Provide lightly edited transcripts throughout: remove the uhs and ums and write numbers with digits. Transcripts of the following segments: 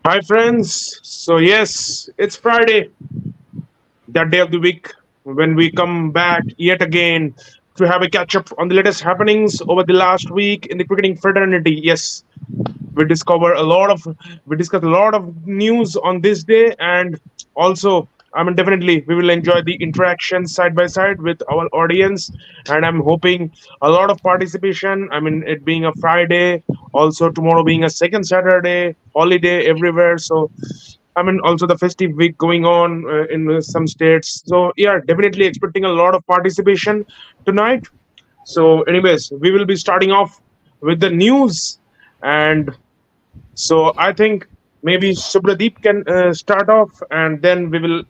Hi, friends. So, yes, it's Friday, that day of the week when we come back yet again to have a catch up on the latest happenings over the last week in the cricketing fraternity. Yes, we discover a lot of we discuss a lot of news on this day, and also definitely we will enjoy the interaction side by side with our audience, and I'm hoping a lot of participation. It being a Friday, also tomorrow being a second Saturday holiday everywhere, so also the festive week going on in some states. So yeah, definitely expecting a lot of participation tonight. So anyways, we will be starting off with the news, and so I think maybe Subradeep can start off, and then we will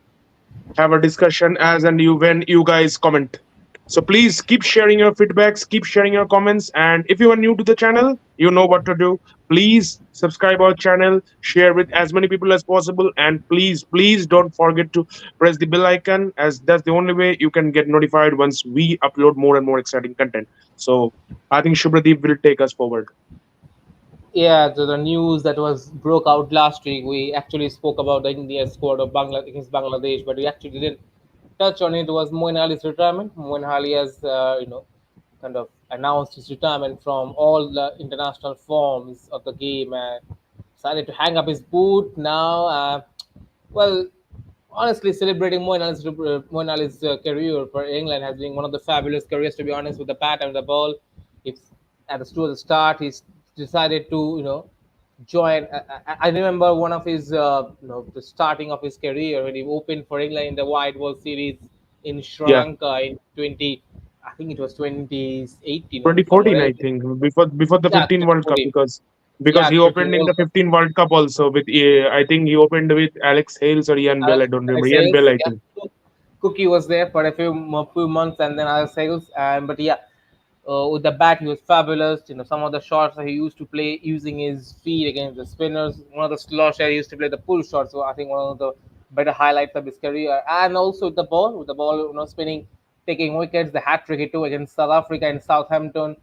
have a discussion as and you when you guys comment. So please keep sharing your feedbacks, keep sharing your comments, and if you are new to the channel, you know what to do. Please subscribe our channel, share with as many people as possible, and please don't forget to press the bell icon, as that's the only way you can get notified once we upload more and more exciting content. So I think Subradeep will take us forward. Yeah, so the news that was broke out last week, we actually spoke about the India squad of Bangladesh against Bangladesh, but we actually didn't touch on it. Was Moeen Ali's retirement. Moeen Ali has, kind of announced his retirement from all the international forms of the game and decided to hang up his boot now. Well, honestly, celebrating Moeen Ali's career for England has been one of the fabulous careers, to be honest, with the bat and the ball. It's at the start, he's decided to, join. I remember one of his, the starting of his career when he opened for England in the White Ball Series in Sri Yeah, Lanka in I think it was 2018 or somewhere 2014, I else. think, before the Yeah, 15 World Cup, 2014. because Yeah, he opened in the 15 World Cup also with I think he opened with Alex Hales or Ian Bell. I don't remember. Alex Ian Bell, Hales. I Yeah, think. Cookie was there for a few months, and then Alex Hales. And but yeah, with the bat, he was fabulous. Some of the shots that he used to play using his feet against the spinners. One of the slots he used to play the pull shot. So I think one of the better highlights of his career. And also with the ball, spinning, taking wickets. The hat trick he took against South Africa and Southampton.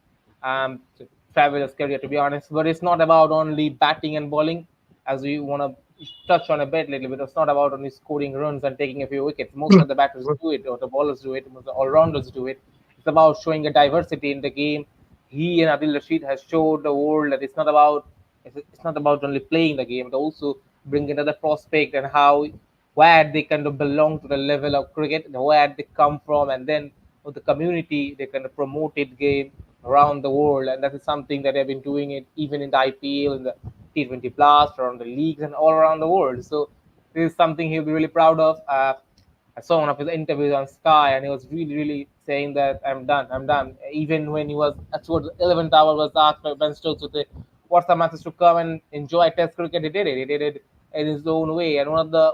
So fabulous career, to be honest. But it's not about only batting and bowling, as we want to touch on a bit little bit. It's not about only scoring runs and taking a few wickets. Most of the batters do it, or the bowlers do it, most of the all-rounders do it. It's about showing a diversity in the game. He and Adil Rashid has showed the world that it's not about only playing the game, but also bringing another prospect and how where they kind of belong to the level of cricket, where they come from, and then with the community they kind of promoted game around the world, and that is something that they've been doing it even in the IPL, in the T20 Blast, around the leagues, and all around the world. So this is something he'll be really proud of. I saw one of his interviews on Sky, and he was really saying that I'm done, I'm done. Even when he was towards the 11th hour, was asked by Ben Stokes to say, "What's the matches to come and enjoy Test cricket?" He did it. He did it in his own way. And one of the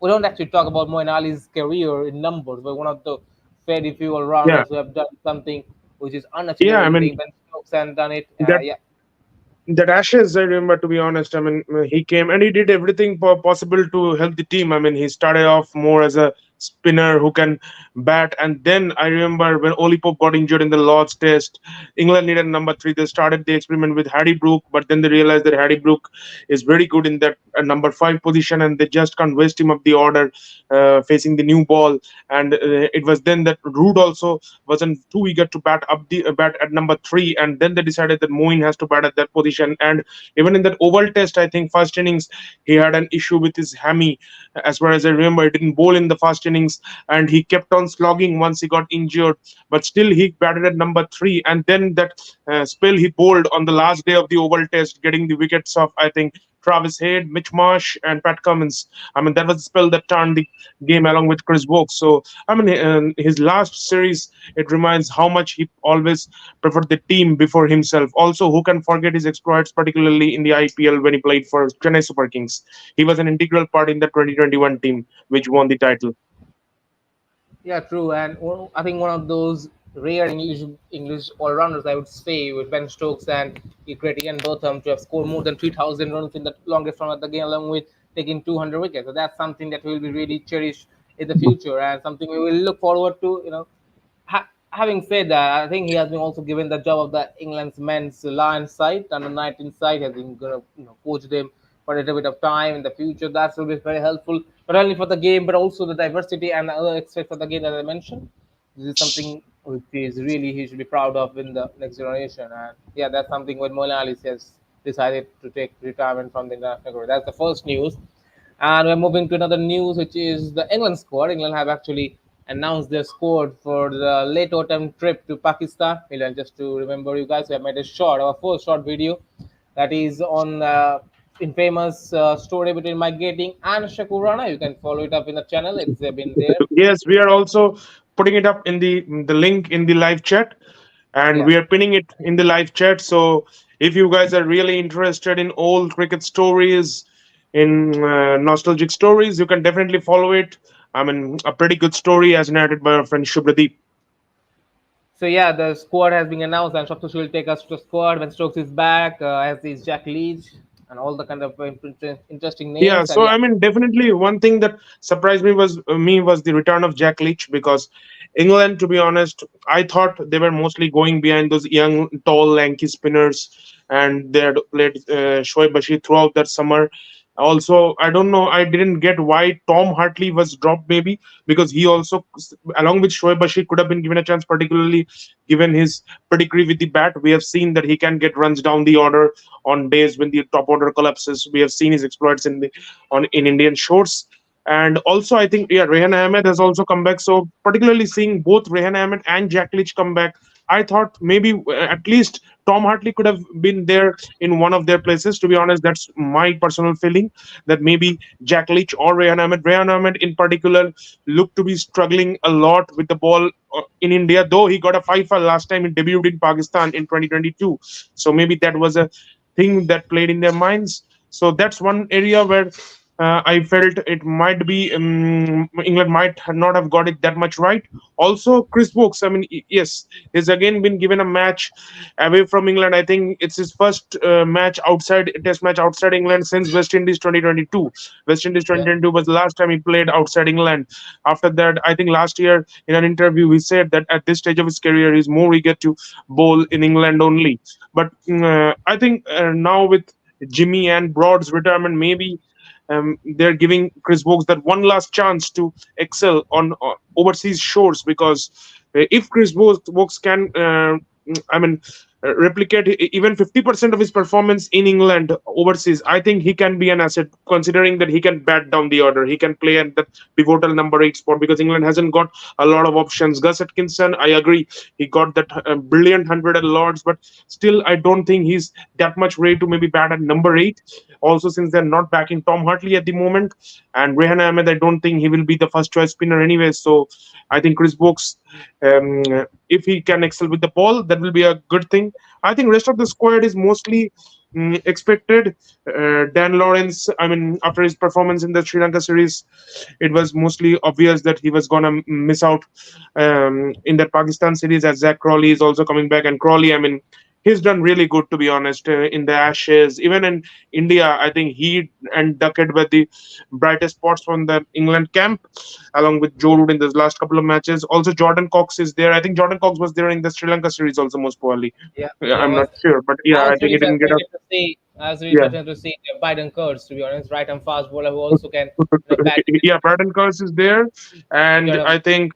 we don't actually talk about Moeen Ali's career in numbers, but one of the very few Yeah, all-rounders who have done something which is yeah. unachievable today. Ben Stokes and done it. That Yeah, that Ashes, I remember, to be honest, he came and he did everything possible to help the team. He started off more as a spinner who can bat, and then I remember when Oli Pope got injured in the Lord's Test, England needed number three. They started the experiment with Hardy Brook, but then they realized that Hardy Brook is very good in that number five position, and they just can't waste him up the order facing the new ball. And it was then that Root also wasn't too eager to bat up the bat at number three, and then they decided that Moeen has to bat at that position. And even in that Oval Test, I think first innings he had an issue with his hammy. As far as I remember, he didn't bowl in the first innings, and he kept on slogging once he got injured. But still, he batted at number three, and then that spell he bowled on the last day of the Oval Test, getting the wickets of I think Travis Head, Mitch Marsh, and Pat Cummins. That was the spell that turned the game along with Chris Woke. So his last series, it reminds how much he always preferred the team before himself. Also, who can forget his exploits, particularly in the IPL when he played for Chennai Super Kings? He was an integral part in the 2021 team, which won the title. yeah, true. And I think one of those rare English all rounders, I would say, with Ben Stokes and Ian Botham to have scored more than 3,000 runs in the longest run of the game, along with taking 200 wickets. So that's something that will be really cherished in the future, and something we will look forward to. Having said that, I think he has been also given the job of the England's men's Lions side and the 19 side. Has been going to coach them for a little bit of time in the future. That will be very helpful, not only for the game but also the diversity and the other aspects of the game that I mentioned. This is something which is really he should be proud of in the next generation. And yeah, that's something when Moeen has decided to take retirement from the international career. That's the first news. And we're moving to another news, which is the England squad. England have actually announced their squad for the late autumn trip to Pakistan. Just to remember you guys, we have made a short, our first short video that is on infamous story between Mike Gating and Shakur Rana. You can follow it up in the channel. It's been there. Yes, we are also putting it up in the link in the live chat, and Yeah. we are pinning it in the live chat. So if you guys are really interested in old cricket stories, in nostalgic stories, you can definitely follow it. I mean, a pretty good story as narrated by our friend Shubhradeep. So yeah, the squad has been announced, and Shoptus will take us to the squad when Stokes is back, as is Jack Leach, and all the kind of interesting Yeah, names. And so yeah, I mean, definitely one thing that surprised me was the return of Jack Leach, because England, to be honest, I thought they were mostly going behind those young, tall, lanky spinners, and they had played Shoaib Bashir throughout that summer. Also, I don't know, I didn't get why Tom Hartley was dropped, maybe because he also, along with Shoaib Bashir, could have been given a chance, particularly given his pedigree with the bat. We have seen that he can get runs down the order on days when the top order collapses. We have seen his exploits in Indian shores. And also, I think, yeah, Rehan Ahmed has also come back. So, particularly seeing both Rehan Ahmed and Jack Leach come back, I thought maybe at least Tom Hartley could have been there in one of their places. To be honest, that's my personal feeling, that maybe Jack Leach or Rehan Ahmed. Rehan Ahmed, in particular, looked to be struggling a lot with the ball in India, though he got a 5 last time he debuted in Pakistan in 2022. So maybe that was a thing that played in their minds. So that's one area where I felt it might be England might not have got it that much right. Also, Chris Brooks. I mean, yes, he's again been given a match away from England. I think it's his first Test match outside England since West Indies 2022. West Indies yeah, 2022 was the last time he played outside England. After that, I think last year in an interview he said that at this stage of his career he's more eager to bowl in England only. But I think now with Jimmy and Broad's retirement, maybe they're giving Chris Brooks that one last chance to excel on overseas shores, because if Chris Brooks can, I mean, replicate even 50% of his performance in England overseas, I think he can be an asset, considering that he can bat down the order. He can play at that pivotal number 8 spot, because England hasn't got a lot of options. Gus Atkinson, I agree, he got that brilliant 100 at Lords, but still, I don't think he's that much ready to maybe bat at number 8. Also, since they're not backing Tom Hartley at the moment, and Rehan Ahmed, I don't think he will be the first choice spinner anyway. So I think Chris Brooks, um, if he can excel with the ball, that will be a good thing. I think rest of the squad is mostly expected. Dan Lawrence, I mean, after his performance in the Sri Lanka series, it was mostly obvious that he was gonna miss out in that Pakistan series. As Zach Crawley is also coming back, and Crawley, I mean, he's done really good, to be honest, in the Ashes. Even in India, I think he and Duckett were the brightest spots from the England camp, along with Joe Root in the last couple of matches. Also, Jordan Cox is there. I think Jordan Cox was there in the Sri Lanka series also, most probably. yeah. Yeah, There I'm was. not sure, but yeah, I I was think really he didn't get a fascinated to see. I was really yeah. fascinated to see Biden Kurtz, to be honest, right and fast bowler who also can bat Yeah, Braden Curse is there, and with I think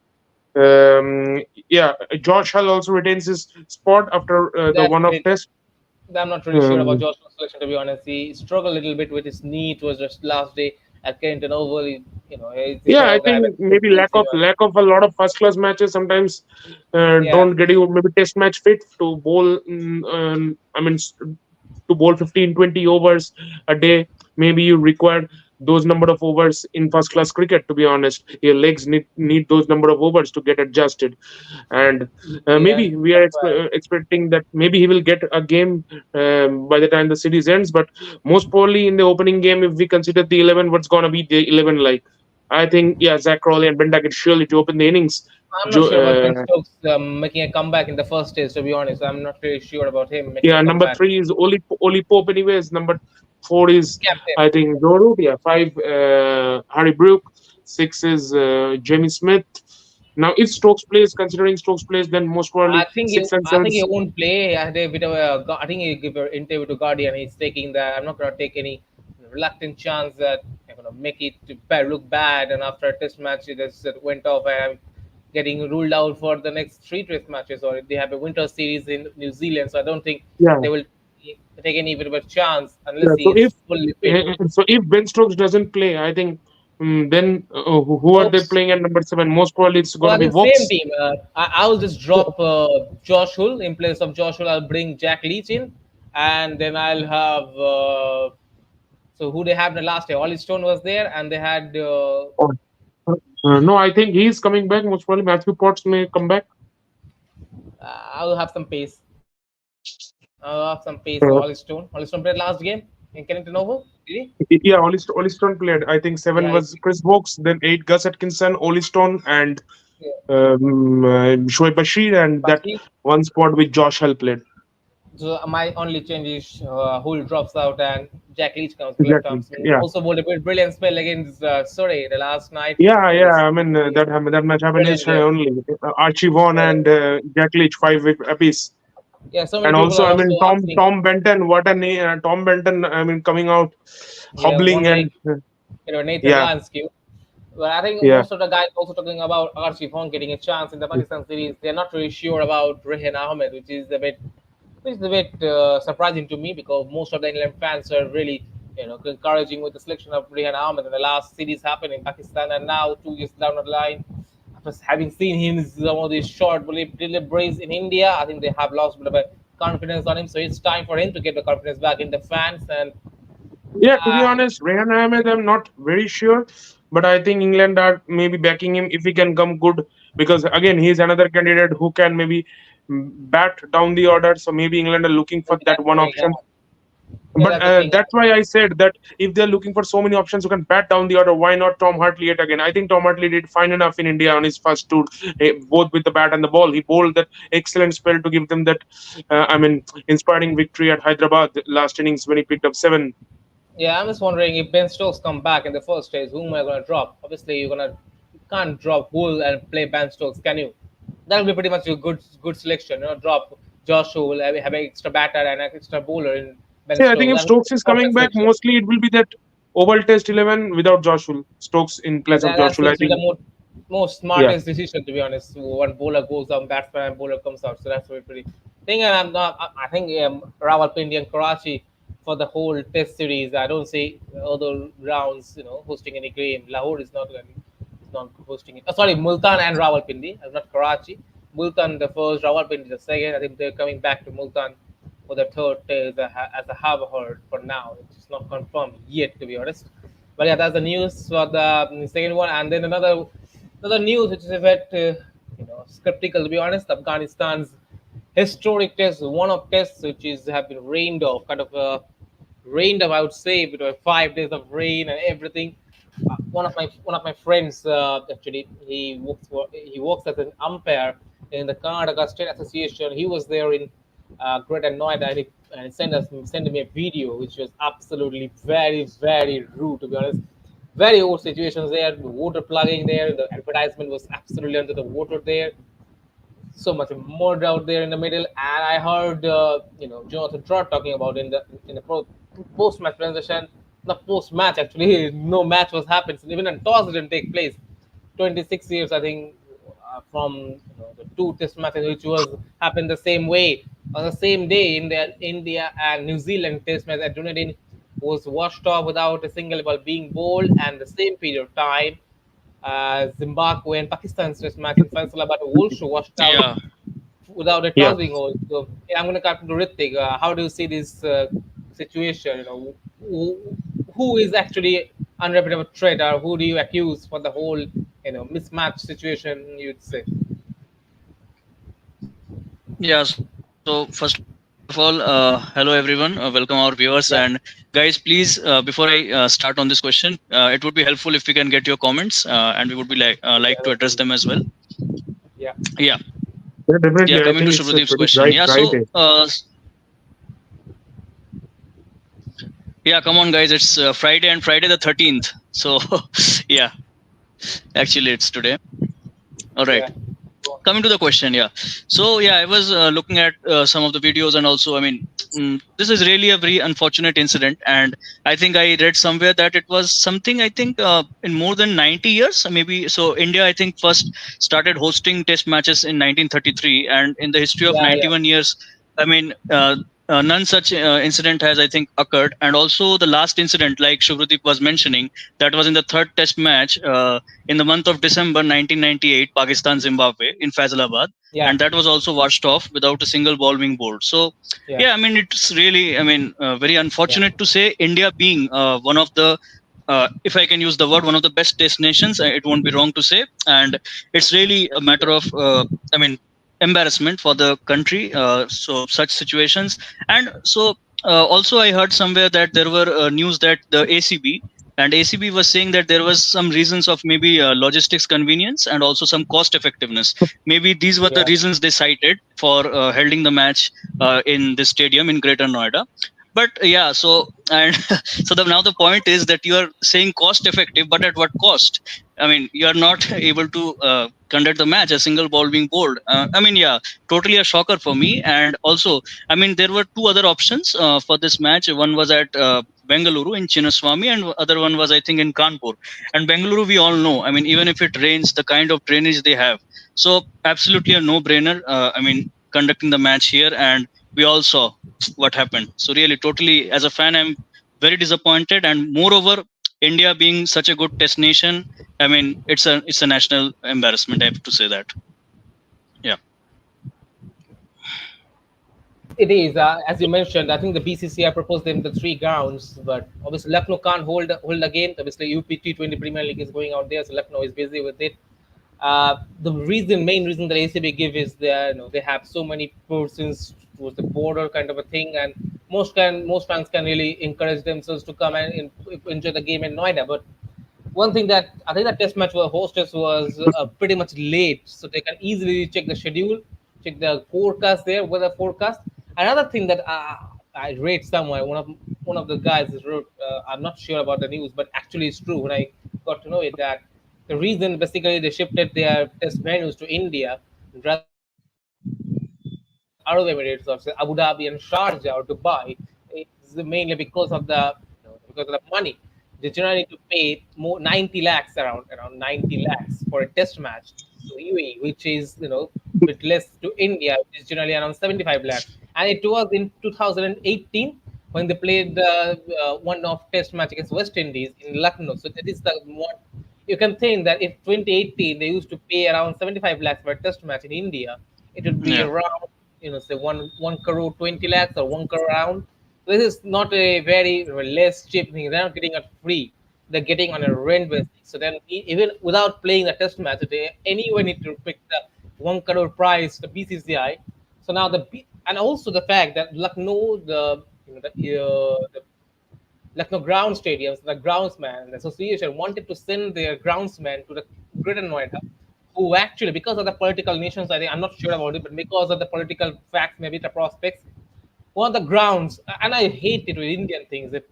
yeah, Josh Hull also retains his spot after the that's one-off it. test. I'm not really sure about Um, Joshua's selection, to be honest. He struggled a little bit with his knee. It was just last day at Kennington Oval. He's Yeah, kind I of guy think that maybe lack skills. of lack of a lot of first class matches sometimes Yeah, don't get you maybe test match fit to bowl. I mean, to bowl 15, 20 overs a day. Maybe you require those number of overs in first class cricket. To be honest, your legs need those number of overs to get adjusted, and yeah, maybe we are that's why. expecting that maybe he will get a game by the time the series ends. But most probably in the opening game, if we consider the 11, what's gonna be the 11 like? I think, yeah, Zach Crawley and Ben Duckett surely to open the innings. I'm not Jo- sure about Ben uh, Stokes making a comeback in the first test, to be honest. I'm not really sure about him making a yeah, number comeback. 3 is Oli Pope, anyways. Number 4 is, Captain. I think, Joe. Yeah, 5, Harry Brook. 6 is Jamie Smith. Now, if Stokes plays, considering Stokes plays, then most probably 6 and I 7. think he won't play. I had a bit of a. I think he give an interview to Guardian. He's taking the. I'm not gonna take any. reluctant chance that I'm gonna make it to look bad, and after a test match it just went off, and I'm getting ruled out for the next three test matches, or they have a winter series in New Zealand. So I don't think Yeah, they will take any bit of a chance yeah. unless he is fully fit. So if Ben Stokes doesn't play, I think then who are they Hopes. playing at number seven? Most probably it's Well, gonna I be think same Vokes. team. I will just drop Josh Hull in place of Josh Hull. I'll bring Jack Leach in, and then I'll have. So who they have the last year? Ollie Stone was there, and they had. Or, no, I think he's coming back. Most probably Matthew Potts may come back. I'll have some pace. I'll have some pace. Uh, Ollie Stone. Ollie Stone played last game in Kennington Oval. Did he? yeah, Ollie Stone played. I think seven Yeah. was Chris Vokes, then eight Gus Atkinson, Ollie Stone, and Yeah. Shoaib Bashir, and that Bashir. one spot with Josh Hell played. So my only change is Hull drops out and Jack Leach comes to left arm Exactly. spin. Yeah. Also bowled a brilliant spell against Surrey the last night. Yeah, It yeah. was I mean that match happened brilliant yesterday game. only. Archie Vaughan Yeah, and Jack Leach 5 wicket apiece. yeah. So many And people also, are I also mean, asking. Tom Benton, what a name! Tom Benton, I mean, coming out Yeah, hobbling wondering, and Nathan yeah, Lansky. But I think yeah, most of the guys also talking about Archie Vaughan getting a chance in the Pakistan series. They're not really sure about Rehan Ahmed, which is a bit surprising to me because most of the England fans are really, encouraging with the selection of Rehan Ahmed. And the last series happened in Pakistan, and now 2 years down the line, after having seen him in some of these short deliveries in India, I think they have lost a bit of a confidence on him. So it's time for him to get the confidence back in the fans. And yeah. To be uh, honest, Rehan Ahmed, I'm not very sure, but I think England are maybe backing him if he can come good because again, he's another candidate who can maybe bat down the order. So maybe England are looking for maybe that that's the one thing. option. Yeah, But that's the thing. that's why I said that if they're looking for so many options who can bat down the order, why not Tom Hartley yet again? I think Tom Hartley did fine enough in India on his first tour, both with the bat and the ball. He bowled that excellent spell to give them that, inspiring victory at Hyderabad last innings when he picked up seven. Yeah, I'm just wondering if Ben Stokes come back in the first stage, whom am I gonna drop? Obviously, you can't drop Wool and play Ben Stokes, can you? That'll be pretty much a good selection. Drop Josh Wool, have an extra batter and an extra bowler in Ben See, I think Stokes. if That would be Stokes is a perfect coming back, selection. mostly it will be that Oval Test 11 without Joshua. Stokes in Yeah, place of that Joshua. I seems to be the think, most yeah. smartest decision, to be honest. One bowler goes down, batsman and bowler comes out. So that's very pretty thing. And I'm not. I think Rawalpindi and Karachi for the whole Test series. I don't see other rounds, hosting any game. Lahore is not hosting it. Sorry, Multan and Rawalpindi, not Karachi. Multan the first, Rawalpindi the second. I think they're coming back to Multan for the third test, as I have heard for now. It's not confirmed yet, to be honest. But yeah, that's the news for the second one, and then another news which is a bit skeptical, to be honest. Afghanistan's historic test, one of tests which is have been rained off, kind of rained off, I would say, between 5 days of rain and everything. One of my friends, actually, he works as an umpire in the Karnataka State Association. He was there in Greater Noida, and sent me a video which was absolutely very very rude, to be honest. Very old situations there, the water plugging there, the advertisement was absolutely under the water there, so much mud out there in the middle. And I heard Jonathan Trott talking about in the post match presentation, not post match actually. No match was happened. So even a toss didn't take place. 26 years, I think, from the two test matches which was happened the same way on the same day in the India and New Zealand test match at Dunedin was washed off without a single ball being bowled, and the same period of time Zimbabwe and Pakistan's test match in Faisalabad also washed out Yeah, without a Yeah. toss being hold. So yeah, I'm going to come to Ritik. How do you see this situation? Who is actually unreputable threat, or who do you accuse for the whole mismatch situation? You'd say. yeah. So first of all, hello everyone. Welcome our viewers, Yeah, and guys, please, before I start on this question, it would be helpful if we can get your comments, and we would be yeah, like to address them as well. yeah, Yeah, Yeah, definitely. yeah. I Coming think to it's a Subhadip's pretty question. bright, Yeah, bright so day. yeah, come on, guys. It's Friday and Friday the 13th. So yeah, actually it's today. All right. yeah. Coming to the question, yeah. So yeah, I was looking at some of the videos, and also, I mean, this is really a very unfortunate incident, and I think I read somewhere that it was something, I think, in more than 90 years, maybe. So India, I think, first started hosting test matches in 1933, and in the history of Yeah, yeah, 91 years, I mean, none such incident has, I think, occurred. And also the last incident, like Shubhradeep was mentioning, that was in the third test match in the month of December 1998, Pakistan Zimbabwe in Faisalabad, yeah, and that was also washed off without a single ball being bowled. So yeah, yeah, I mean, it's really, I mean, very yeah, unfortunate to say, India being one of the, if I can use the word, one of the best destinations, it won't be wrong to say. And it's really a matter of, I mean, embarrassment for the country. So such situations. And so also I heard somewhere that there were news that the ACB, and ACB was saying that there was some reasons of maybe logistics convenience and also some cost effectiveness. Maybe these were the yeah. reasons they cited for holding the match in the stadium in Greater Noida. But yeah, so and so now the point is that you are saying cost effective, but at what cost? I mean, you are not able to conduct the match, a single ball being bowled. I mean, yeah, totally a shocker for me. And also, I mean, there were two other options for this match. One was at Bengaluru in Chinnaswamy, and other one was, I think, in Kanpur. And Bengaluru, we all know. I mean, even if it rains, the kind of drainage they have. So absolutely a no-brainer. I mean, conducting the match here, and we all saw what happened. So really, totally, as a fan, I'm very disappointed. And moreover, India being such a good test nation, I mean, it's a national embarrassment. I have to say that. Yeah. It is, as you mentioned. I think the BCCI proposed them the three grounds, but obviously Lucknow can't hold a game. Obviously, UP T20 Premier League is going out there, so Lucknow is busy with it. Main reason that ACB give is that they have so many persons towards the border kind of a thing, and most fans can really encourage themselves to come and enjoy the game in Noida. But one thing that I think the test match for hostess was pretty much late, so they can easily check the schedule, check the forecast there, weather forecast. Another thing that I read somewhere, one of the guys wrote, I'm not sure about the news, but actually it's true. When I got to know it, that the reason basically they shifted their test venues to India rather than Arab Emirates or say Abu Dhabi and Sharjah or Dubai is mainly because of the money. They generally need to pay more 90 lakhs around 90 lakhs for a test match to UAE, which is bit less to India, which is generally around 75 lakhs. And it was in 2018 when they played the one-off test match against West Indies in Lucknow. So that is the one you can think that if 2018 they used to pay around 75 lakhs for a test match in India, it would be Yeah. around say one crore 20 lakhs or 1 crore around. This is not a very less cheap thing. They're not getting it free. They're getting on a rent basis. So then even without playing the test match, they anyway need to pick the 1 crore price, the BCCI. So now and also the fact that Lucknow, the Lucknow ground stadiums, the groundsman, the association wanted to send their groundsman to the Greater Noida, who actually, because of the political nations, I think I'm not sure about it, but because of the political facts, maybe the prospects, one of the grounds, and I hate it with Indian things, that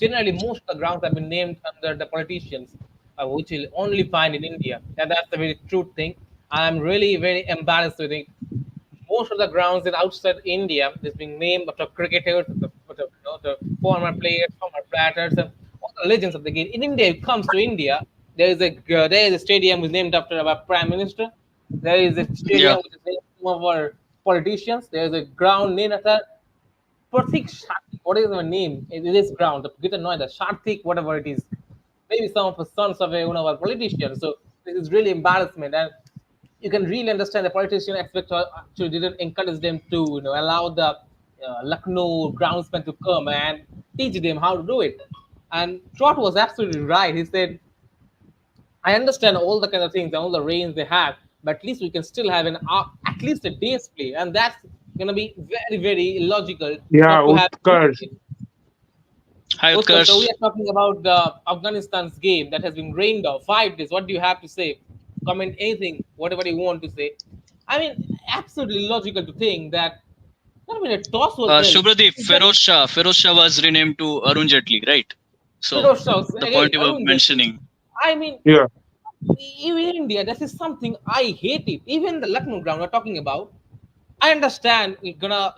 generally most of the grounds have been named under the politicians, which you'll only find in India. And that's the very true thing. I'm really very embarrassed with it. Most of the grounds in outside India is being named after cricketers, the former players, former batters, and all the legends of the game. In India, it comes to India, there is a stadium which is named after our prime minister. There is a Yeah. stadium which is named after some of our politicians. There is a ground named after Pratik Shartik. What is her name? It is ground. Get annoyed. The Shartik, whatever it is. Maybe some of the sons of one of our politicians. So this is really embarrassment. And you can really understand the politician aspect actually didn't encourage them to allow the Lucknow groundsman to come and teach them how to do it. And Trot was absolutely right. He said, I understand all the kind of things and all the rains they have, but at least we can still have at least a day's play, and that's gonna be very very illogical Yeah, not to have Utkarsh. it. Hi, Oscar, so we Utkarsh. are talking about Afghanistan's game that has been rained off 5 days. What do you have to say? Comment anything, whatever you want to say. I mean, absolutely logical to think that not when a toss was held. Shubhradeep, Is that Feroz Shah was renamed to Arun Jetli, right? So Firoz Shah the again? point you were Arun Jaitley. mentioning. I mean, Yeah. even in India, this is something I hate it. Even the Lucknow ground we're talking about, I understand we're gonna,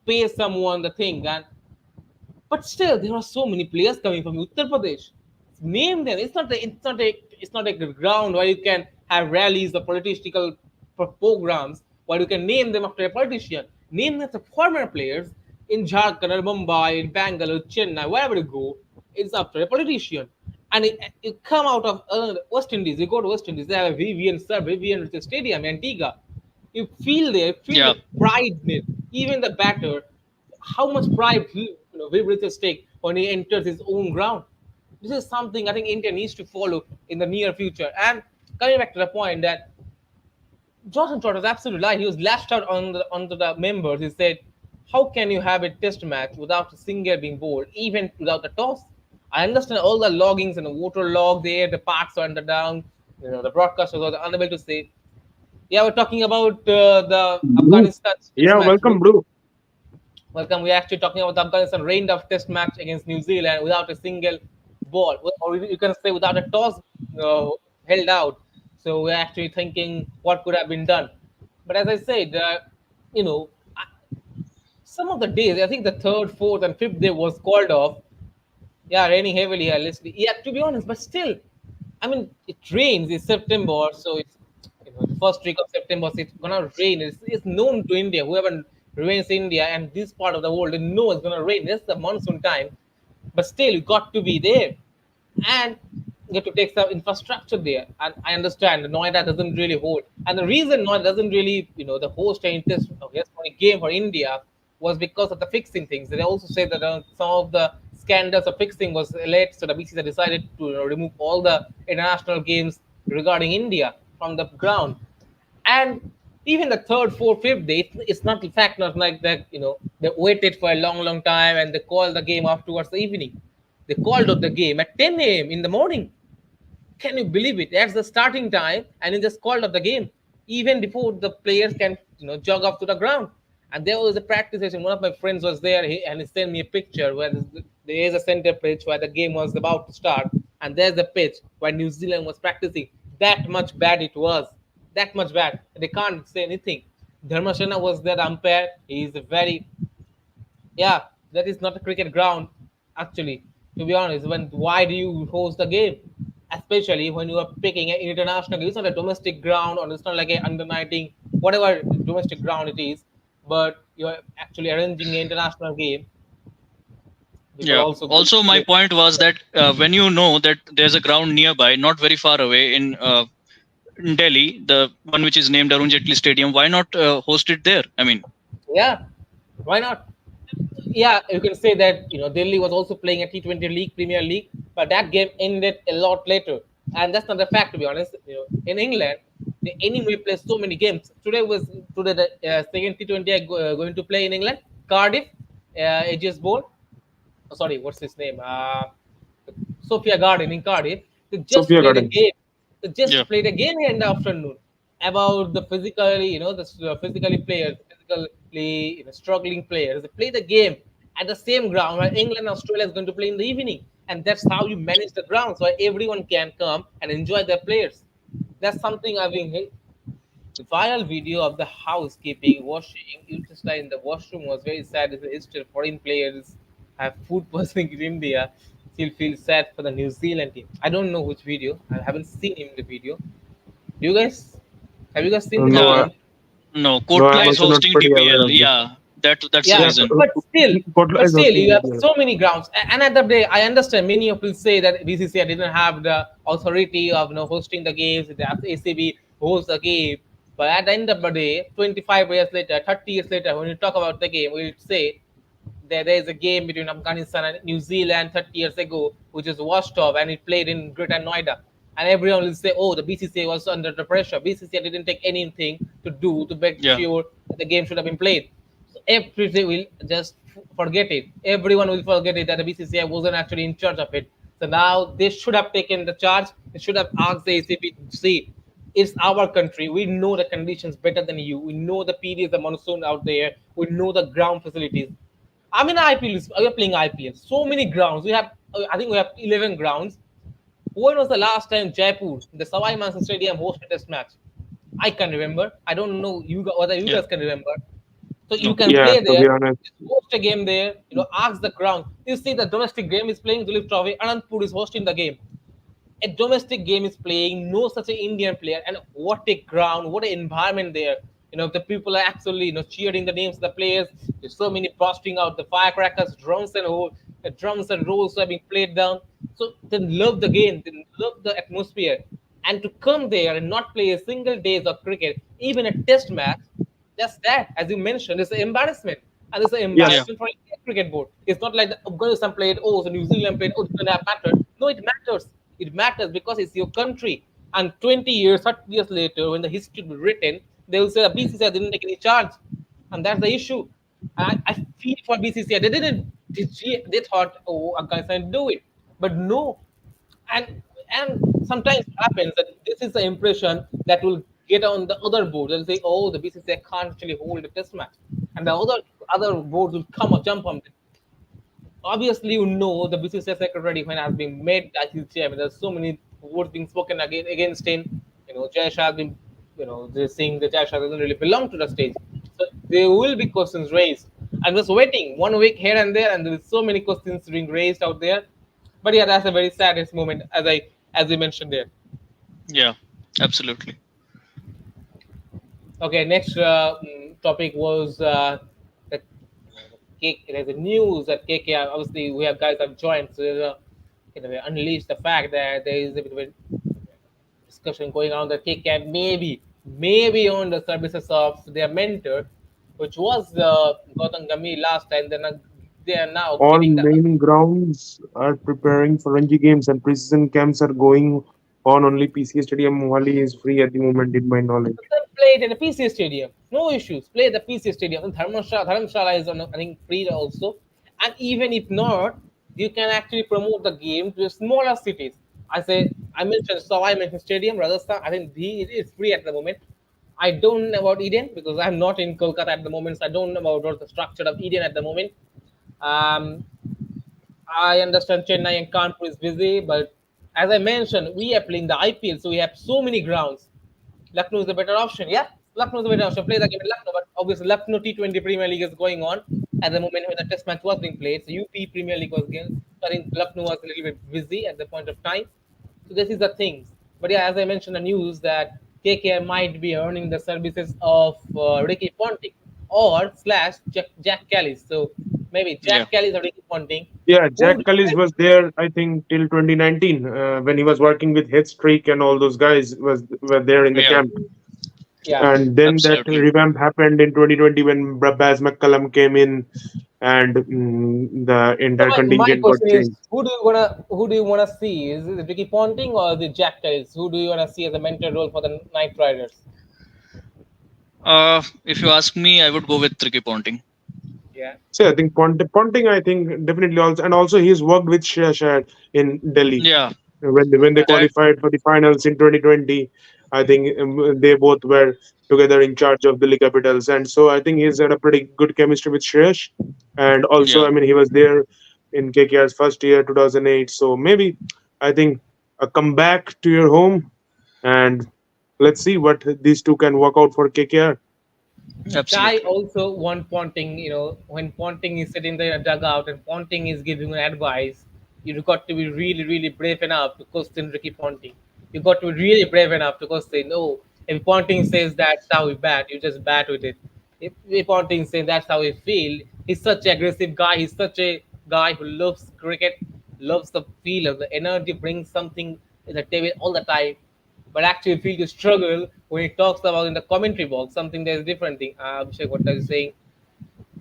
pay someone the thing. And but still, there are so many players coming from Uttar Pradesh. Name them. It's not a ground where you can have rallies or political programs where you can name them after a politician. Name them the former players in Jharkhand or Mumbai, in Bangalore, Chennai, wherever you go. It's after a politician. And you come out of West Indies. You go to West Indies. They have a Vivian Sir, Vivian Stadium, Antigua. You feel Yeah. the pride in it. Even the batter, how much pride Vibritis take when he enters his own ground. This is something I think India needs to follow in the near future. And coming back to the point that Johnson Trot was absolutely right. He was lashed out onto the members. He said, "How can you have a test match without a single being bowled, even without a toss?" I understand all the loggings and the water log there, the parks are under down. The broadcasters were unable to say. Yeah, we're talking about the Bro. Afghanistan test Yeah, match. welcome, bro. Welcome. We're actually talking about the Afghanistan rained off test match against New Zealand without a single ball, or you can say without a toss held out. So we're actually thinking what could have been done. But as I said, you know, some of the days, I think the third, fourth, and fifth day was called off. Yeah, raining heavily here. Yeah, to be honest, but still, I mean, it rains. It's September, so it's the first week of September. So it's gonna rain. It's known to India. Whoever rains India and this part of the world, they know it's gonna rain. It's the monsoon time, but still, you got to be there, and you have to take some infrastructure there. And I understand Noida doesn't really hold, and the reason Noida doesn't really, the host an interest yes, for a game for India was because of the fixing things. They also said that some of the scandals of fixing was late, so the BCCI decided to remove all the international games regarding India from the ground. And even the third, fourth, fifth day, it's not in fact not like that. They waited for a long, long time and they called the game off towards the evening. They called up the game at 10 a.m. in the morning. Can you believe it? That's the starting time, and he just called up the game even before the players can, jog off to the ground. And there was a practice session. One of my friends was there, and he sent me a picture where there is a center pitch where the game was about to start, and there's the pitch where New Zealand was practicing. That much bad it was. That much bad. They can't say anything. Dharmashana was that umpire. He is a very yeah, that is not a cricket ground, actually. To be honest, why do you host the game? Especially when you are picking an international game. It's not a domestic ground or it's not like a under 19, whatever domestic ground it is, but you're actually arranging an international game. People Yeah. also go Also, my play. point was that when you know that there's a ground nearby, not very far away in Delhi, the one which is named Arun Jaitley Stadium, why not host it there? I mean, Yeah, why not? Yeah, you can say that Delhi was also playing a T20 league, Premier League, but that game ended a lot later, and that's not the fact to be honest. In England, they anyway play so many games. Today the second T20 going to play in England, Cardiff, AGS Bowl. Oh, sorry, what's his name? Sophia Garden in Cardiff. They just Sophia played a Garden. game. They yeah, just played a game in the afternoon about the physically, the physically players, physically struggling players. They play the game at the same ground where England and Australia is going to play in the evening, and that's how you manage the ground so everyone can come and enjoy their players. That's something I've been the viral video of the housekeeping washing utilized in the washroom was very sad. It's a history of foreign players have food poisoning in India. Still feel sad for the New Zealand team. I don't know which video. I haven't seen him in the video. Do you guys have you guys seen the No, video? uh, In no. no, Kotla I'm is also not hosting pretty aware DPL. of this. Yeah, that's the Yeah, Yeah, reason. but still, Kotla but is still, hosting you have DPL. so many grounds. And at the day, I understand many of will say that BCCI didn't have the authority of hosting the games. They have the ACB host the game. But at the end of the day, 25 years later, 30 years later, when you talk about the game, we'll say there is a game between Afghanistan and New Zealand 30 years ago, which is washed off, and it played in Greater Noida. And everyone will say, "Oh, the BCCA was under the pressure. BCCA didn't take anything to do to make Yeah, sure that the game should have been played." So everything will just forget it. Everyone will forget it that the BCCA wasn't actually in charge of it. So now they should have taken the charge. They should have asked the ACB to see it's our country. We know the conditions better than you. We know the periods, the monsoon out there. We know the ground facilities. I'm in IPL. We are playing IPL. So many grounds. We have, I think we have 11 grounds. When was the last time Jaipur, the Savai Mansa Stadium, hosted a test match? I can remember. I don't know whether you yeah. guys can remember. So you can Okay. Yeah, play to there, be honest. just host a game there, ask the ground. You see the domestic game is playing Dulip Trophy, Anandpur is hosting the game. A domestic game is playing, no such an Indian player, and what a ground, what an environment there. The people are actually cheering the names of the players. There's so many bursting out the firecrackers, drums and rolls are being played down. So they love the game, they love the atmosphere, and to come there and not play a single days of cricket, even a test match, just that, as you mentioned, is an embarrassment. And it's an Yeah. Yes. embarrassment for Indian cricket board. It's not like the Afghanistan played, oh, so New Zealand played, oh, it doesn't have mattered. No, it matters. It matters because it's your country. And 20 years, 30 years later, when the history will be written, they will say the BCCI didn't take any charge. And that's the issue. I feel for BCCI. They didn't. They thought, oh, Afghanistan do it. But no, and sometimes it happens that this is the impression that will get on the other board. They'll say, "Oh, the BCCI can't actually hold a test match," and the other boards will come or jump on it. Obviously, the BCCI secretary when has been made ICC. I mean, there's so many words being spoken against him. Jay Shah has been, they're saying that Jay Shah doesn't really belong to the stage. So there will be questions raised. I'm just waiting 1 week here and there, and there's so many questions being raised out there. But yeah, that's a very saddest moment, as we mentioned there. Yeah. Absolutely. Okay, next topic was the there's a news that KKR. Obviously, we have guys have joined, so unleashed the fact that there is a bit of a discussion going on that KKR maybe on the services of their mentor, which was Gautam Gambhir last time. They are now All getting the main grounds are preparing for Ranji games and precision camps are going on. Only PCA Stadium Mohali is free at the moment, in my knowledge. play it in a PCA stadium. No issues. Play the PCA stadium. And Dharamshala is on, I think, free also. And even if not, you can actually promote the game to smaller cities. I mentioned Stadium, Rajasthan. I think it is free at the moment. I don't know about Eden because I'm not in Kolkata at the moment. So I don't know about what the structure of Eden at the moment. Um, I understand Chennai and Kanpur is busy, but as I mentioned, we are playing the IPL, so we have so many grounds. Lucknow is a better option. Yeah, Lucknow is a better option. Play the game in Lucknow, but obviously Lucknow T20 Premier League is going on at the moment when the Test match was being played. So UP Premier League was going. So I think Lucknow was a little bit busy at the point of time. So this is the things. But yeah, as I mentioned in the news that KKR might be earning the services of Ricky Ponting or slash Jack Kelly. So maybe Yeah. Jack Kelly or Ricky Ponting. Yeah, Who Jack do you Cullis like? was there, I think, till 2019 when he was working with Headstreak and all those guys were there in the Yeah. camp. Yeah. And then that Absolutely. revamp happened in 2020 when Baz McCullum came in and the So entire my contingent got question is, changed. who do you wanna see? Is it Ricky Ponting or the Jack Kelly? Who do you wanna see as a mentor role for the Knight Riders? If you ask me, I would go with Tricky Ponting. Yeah. So I think Ponting, I think definitely also, and also he's worked with Shah in Delhi Yeah. when they That. qualified for the finals in 2020. I think they both were together in charge of Delhi Capitals, and so I think he's had a pretty good chemistry with Shreyas. And also, Yeah. I mean, he was there in KKR's first year, 2008. So maybe I think a comeback to your home, and let's see what these two can work out for KKR. I Absolutely. also want Ponting, when Ponting is sitting there in a dugout and Ponting is giving an advice, you've got to be really, really brave enough to question Ricky Ponting. You've got to be really brave enough to question, no, if Ponting says that's how we bat, you just bat with it. If Ponting says that's how we feel, he's such an aggressive guy. He's such a guy who loves cricket, loves the feel of the energy, brings something in the table all the time, but actually feel to struggle when he talks about in the commentary box something there's different thing. Abhishek, what are you saying?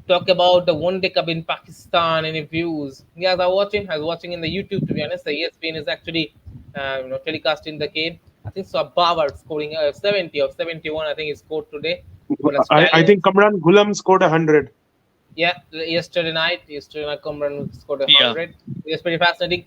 Talk about the one day cup in Pakistan and views. Yes, I was watching in the YouTube, to be honest. The ESPN is actually telecasting the game. I think so. Bauer scoring 70 or 71. I think he scored today for the I think Stallions. Kamran Ghulam scored 100. Yeah, yesterday night, Kumran scored a Yeah. hundred. It was pretty fascinating.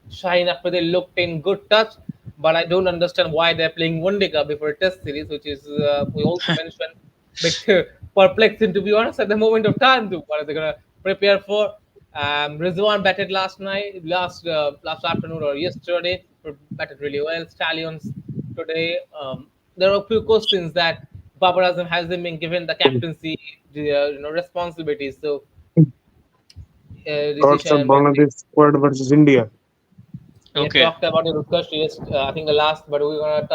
Shaheen Afridi looked in good touch, but I don't understand why they're playing one day cup before a test series, which is we also mentioned, bit perplexing to be honest at the moment of time. To what are they gonna prepare for? Rizwan batted last afternoon or yesterday, batted really well. Stallions today. There are a few questions that Babar Azam hasn't been given the captaincy, responsibilities. So Thoughts of decision when Bangladesh squad versus India. we had Okay. talked about it with Kush, I think the last, but we're gonna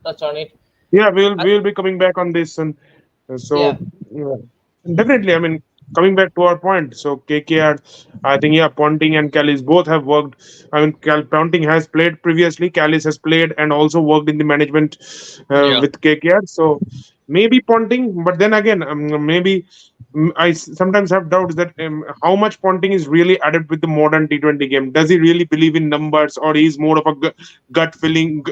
touch on it. Yeah, we'll I, we'll be coming back on this, and yeah, so yeah, definitely. I mean, coming back to our point, so KKR, I think yeah, Ponting and Callis both have worked. I mean, Ponting has played previously, Callis has played and also worked in the management Yeah. with KKR. So maybe Ponting, but then again, maybe sometimes have doubts that how much Ponting is really adept with the modern T20 game. Does he really believe in numbers, or he's more of a gut feeling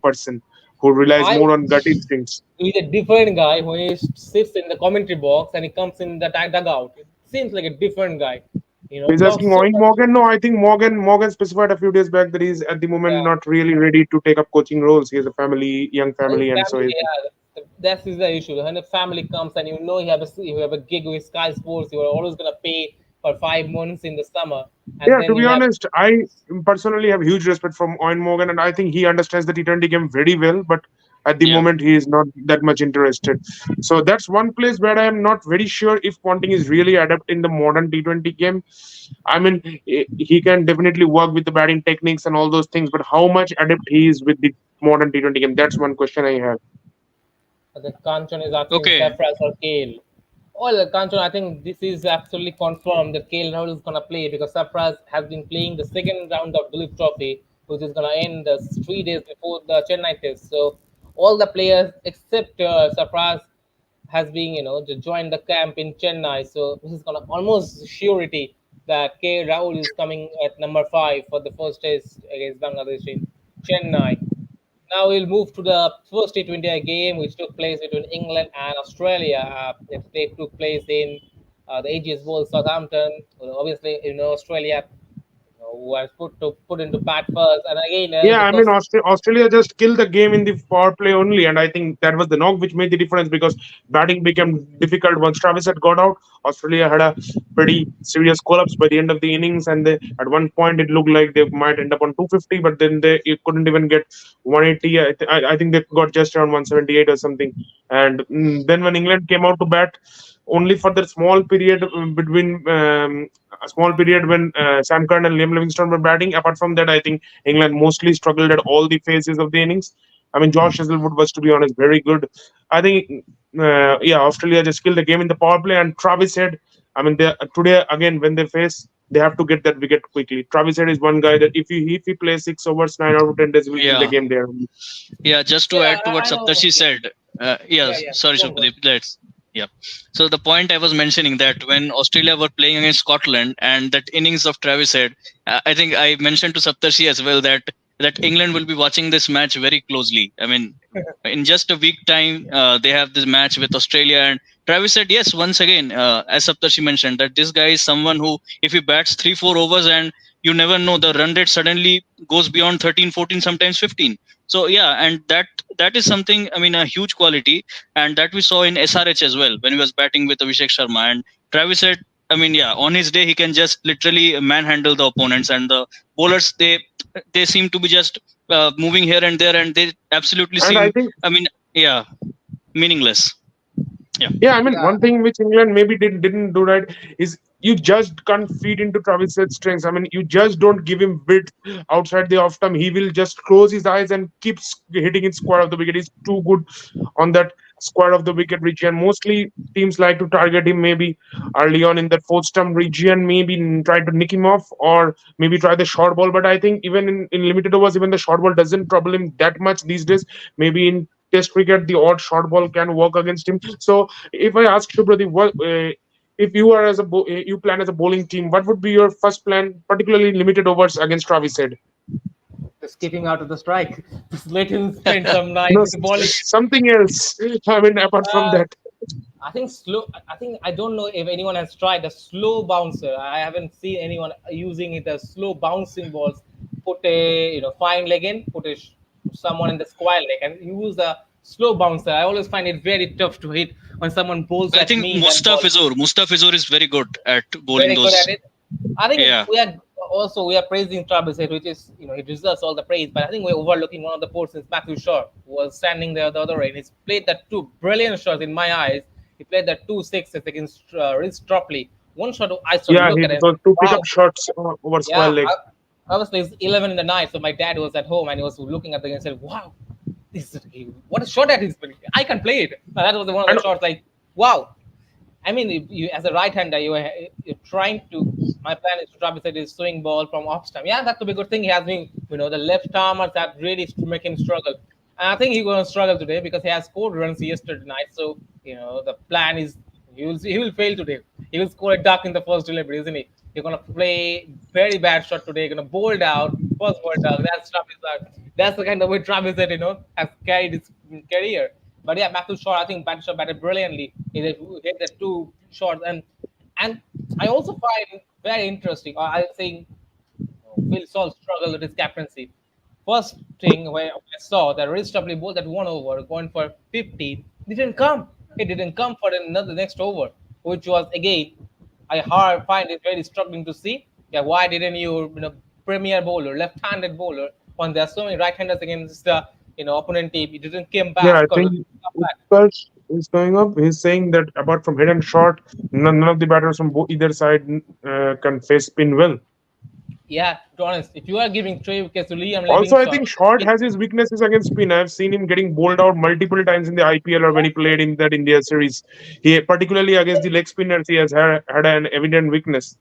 person who relies I more on gut instincts? he's a different guy when he sits in the commentary box and he comes in the dugout. It seems like a different guy. He's asking Talks so Moeen much. Morgan. No, I think Morgan specified a few days back that he's at the moment Yeah, not really ready to take up coaching roles. He has a family, young his family, and so family. he's, Yeah, that is the issue. When the family comes and you have a gig with Sky Sports, you are always gonna pay for 5 months in the summer, and yeah. To then be you have honest, I personally have huge respect from Owen Morgan, and I think he understands the T20 game very well. But at the Yeah. moment, he is not that much interested. So that's one place where I am not very sure if Ponting is really adept in the modern T20 game. I mean, he can definitely work with the batting techniques and all those things, but how much adept he is with the modern T20 game? That's one question I have. the Kanchan is asking Okay. Safras or Kale. Well, Kanchan, I think this is absolutely confirmed that Kale Rahul is going to play because Safras has been playing the second round of Duleep Trophy, which is going to end 3 days before the Chennai test. So all the players except Safras has been, to join the camp in Chennai. So this is going to almost surety that K. Rahul is coming at number 5 for the first test against Bangladesh in Chennai. Now we'll move to the first T20 game, which took place between England and Australia. It took place in the AGS Bowl, Southampton. Obviously, Australia was put into bat first, and again, Yeah, the I mean, question. Australia just killed the game in the power play only, and I think that was the knock which made the difference because batting became difficult once Travis had got out. Australia had a pretty serious collapse by the end of the innings, and at one point it looked like they might end up on 250, but then they couldn't even get 180. I think they got just around 178 or something. And then when England came out to bat, only for that small period between a small period when Sam Curran and Liam Livingstone were batting. Apart from that, I think England mostly struggled at all the phases of the innings. I mean, Josh Hazlewood was, to be honest, very good. I think, yeah, Australia just killed the game in the power play. And Travis Head, I mean, today again when they face, they have to get that wicket quickly. Travis Head is one guy that if he plays 6 overs, 9 out of 10 days, he will kill the Yeah. game there. Yeah. Just to Yeah, add to what I know. Saptarshi said. Yeah, Yes. yeah. Sorry, Go on, go on. Shubhadeep. Let's. Yeah. So the point I was mentioning that when Australia were playing against Scotland and that innings of Travis Head, I think I mentioned to Saptarshi as well that England will be watching this match very closely. I mean, in just a week time, they have this match with Australia, and Travis said yes once again, as Saptarshi mentioned, that this guy is someone who, if he bats 3-4 overs and you never know, the run rate suddenly goes beyond 13, 14, sometimes 15. So yeah, and that is something, I mean, a huge quality, and that we saw in SRH as well when he was batting with Abhishek Sharma. And Travis said, I mean, yeah, on his day he can just literally manhandle the opponents, and the bowlers, they seem to be just moving here and there, and they absolutely And I seem, think I mean, yeah, meaningless. Yeah. yeah, I mean, Yeah, one thing which England maybe didn't do right is you just can't feed into Travis Head's strengths. I mean, you just don't give him width outside the off time. He will just close his eyes and keeps hitting it square of the wicket. He's too good on that square of the wicket region. Mostly teams like to target him maybe early on in that fourth stump region, maybe try to nick him off or maybe try the short ball. But I think even in limited overs, even the short ball doesn't trouble him that much these days. Maybe in Test cricket, the odd short ball can work against him. So if I ask Shubhrati, what if you are you plan as a bowling team, what would be your first plan, particularly limited overs against Travis Head? just keeping out of the strike. Just let him spend some No, night bowling. something else. I mean, apart from Uh, that, I think slow. I think I don't know if anyone has tried a slow bouncer. I haven't seen anyone using it as slow bouncing balls. Put a fine leg in, put someone in the square leg, and use a slow bouncer. I always find it very tough to hit when someone bowls I at think me that ball. Mustafizur is very good at bowling Very good at those. it. I think Yeah. we are. Also, we are praising Travis Head, which is, he deserves all the praise. But I think we're overlooking one of the persons, Matthew Shaw, who was standing there the other end. He's played that two brilliant shots in my eyes. He played that two sixes against Rhys Tropley. One shot, I sort of Yeah, look he at him, those two wow. pickup shots over square Yeah, leg. obviously it's 11 in the night, so my dad was at home and he was looking at the game and said, "Wow, this is, what a shot that is! I can play it." That was one of And the shots. Like, wow. I mean, if you, as a right-hander, you're trying to. My plan is to try to set his swing ball from off stump. Yeah, that could be a good thing. He has been, the left armers that really make him struggle. And I think he's going to struggle today because he has scored runs yesterday night. So the plan is he will fail today. He will score a duck in the first delivery, isn't he? You're going to play very bad shot today. You're going to bowl out first ball duck. That's Travis. That's the kind of way Travis said, has carried his career. But yeah, Matthew Shaw, I think Matthew Shaw batted brilliantly. He hit the two shots, and I also find very interesting. I think Phil Saul struggled with his captaincy. First thing where I saw that Rhys Trupley bowled that one over, going for 15, didn't come. It didn't come for another next over, which was again find it very struggling to see. Yeah, why didn't premier bowler, left-handed bowler, when there are so many right-handers against the opponent team, he didn't come yeah, back I because of think that. Utkarsh is going up. He's saying that apart from hit and shot, none of the batters from either side can face spin well. Yeah, to be honest, if you are giving 3 wickets to Liam Also, I Livingstone, think Short has his weaknesses against spin. I've seen him getting bowled out multiple times in the IPL or when he played in that India series. He particularly against the leg spinners, he has had an evident weakness.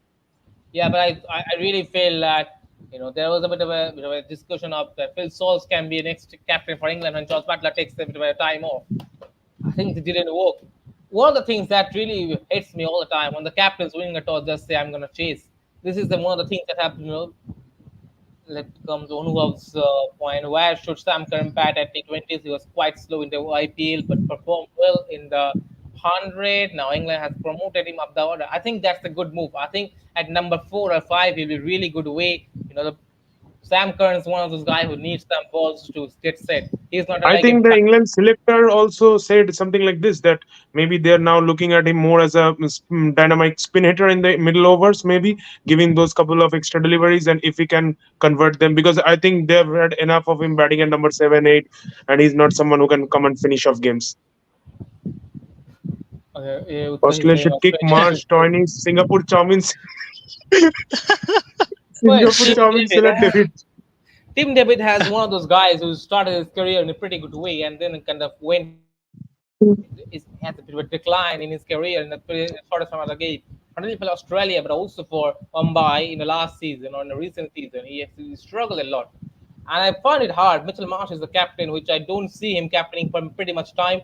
yeah, but I really feel that there was a bit of a discussion of that Phil Sauls can be next captain for England when George Butler takes a bit of a time off. I think it didn't work. One of the things that really hits me all the time when the captain's winning a toss, just say I'm gonna chase. This is one of the things that happens. Let comes on who's point. Where should Sam Curran bat at T20s? He was quite slow in the IPL, but performed well in the 100. Now England has promoted him up the order. I think that's a good move. I think at number 4 or 5, he'll be really good way. Sam Curran's one of those guys who needs some balls to get set. He's not I like a think the England selector also said something like this, that maybe they're now looking at him more as a dynamic spin hitter in the middle overs, maybe giving those couple of extra deliveries, and if he can convert them, because I think they've had enough of him batting at number 7, 8, and he's not someone who can come and finish off games. Utkarsh is Australia saying should kick Australia should. Marsh, Stoinis, Singapore Chowmin, Well, Singapore Chowmin select David. Tim David has one of those guys who started his career in a pretty good way and then kind of went has a bit of a decline in his career in the shortest amount of game. Not only for Australia but also for Mumbai in the last season or in the recent season. He actually struggled a lot. And I find it hard. Mitchell Marsh is the captain, which I don't see him captaining for pretty much time.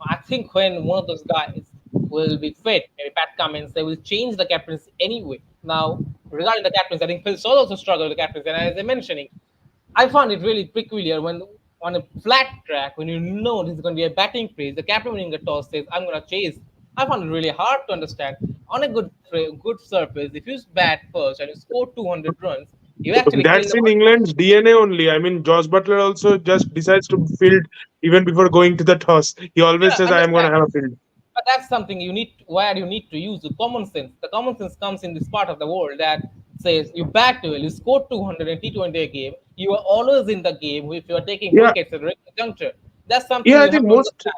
I think when one of those guys will be fit, maybe Pat Cummins, they will change the captains anyway. Now, regarding the captains, I think Phil Saul also struggled with the captains. And as I'm mentioning, I found it really peculiar when on a flat track, when you know this is going to be a batting phase, the captain winning the toss says, I'm going to chase. I found it really hard to understand. On a good surface, if you bat first and you score 200 runs, you actually kill That's the in ball. England's DNA only. I mean, Josh Butler also just decides to field even before going to the toss. He always Yeah, says, I am going understand. to have a field. But that's something where you need to use the common sense. The common sense comes in this part of the world that says you bat well, you score 200 in T20 a game, you are always in the game if you are taking Yeah, wickets at a regular juncture. That's something yeah, I you think have to understand.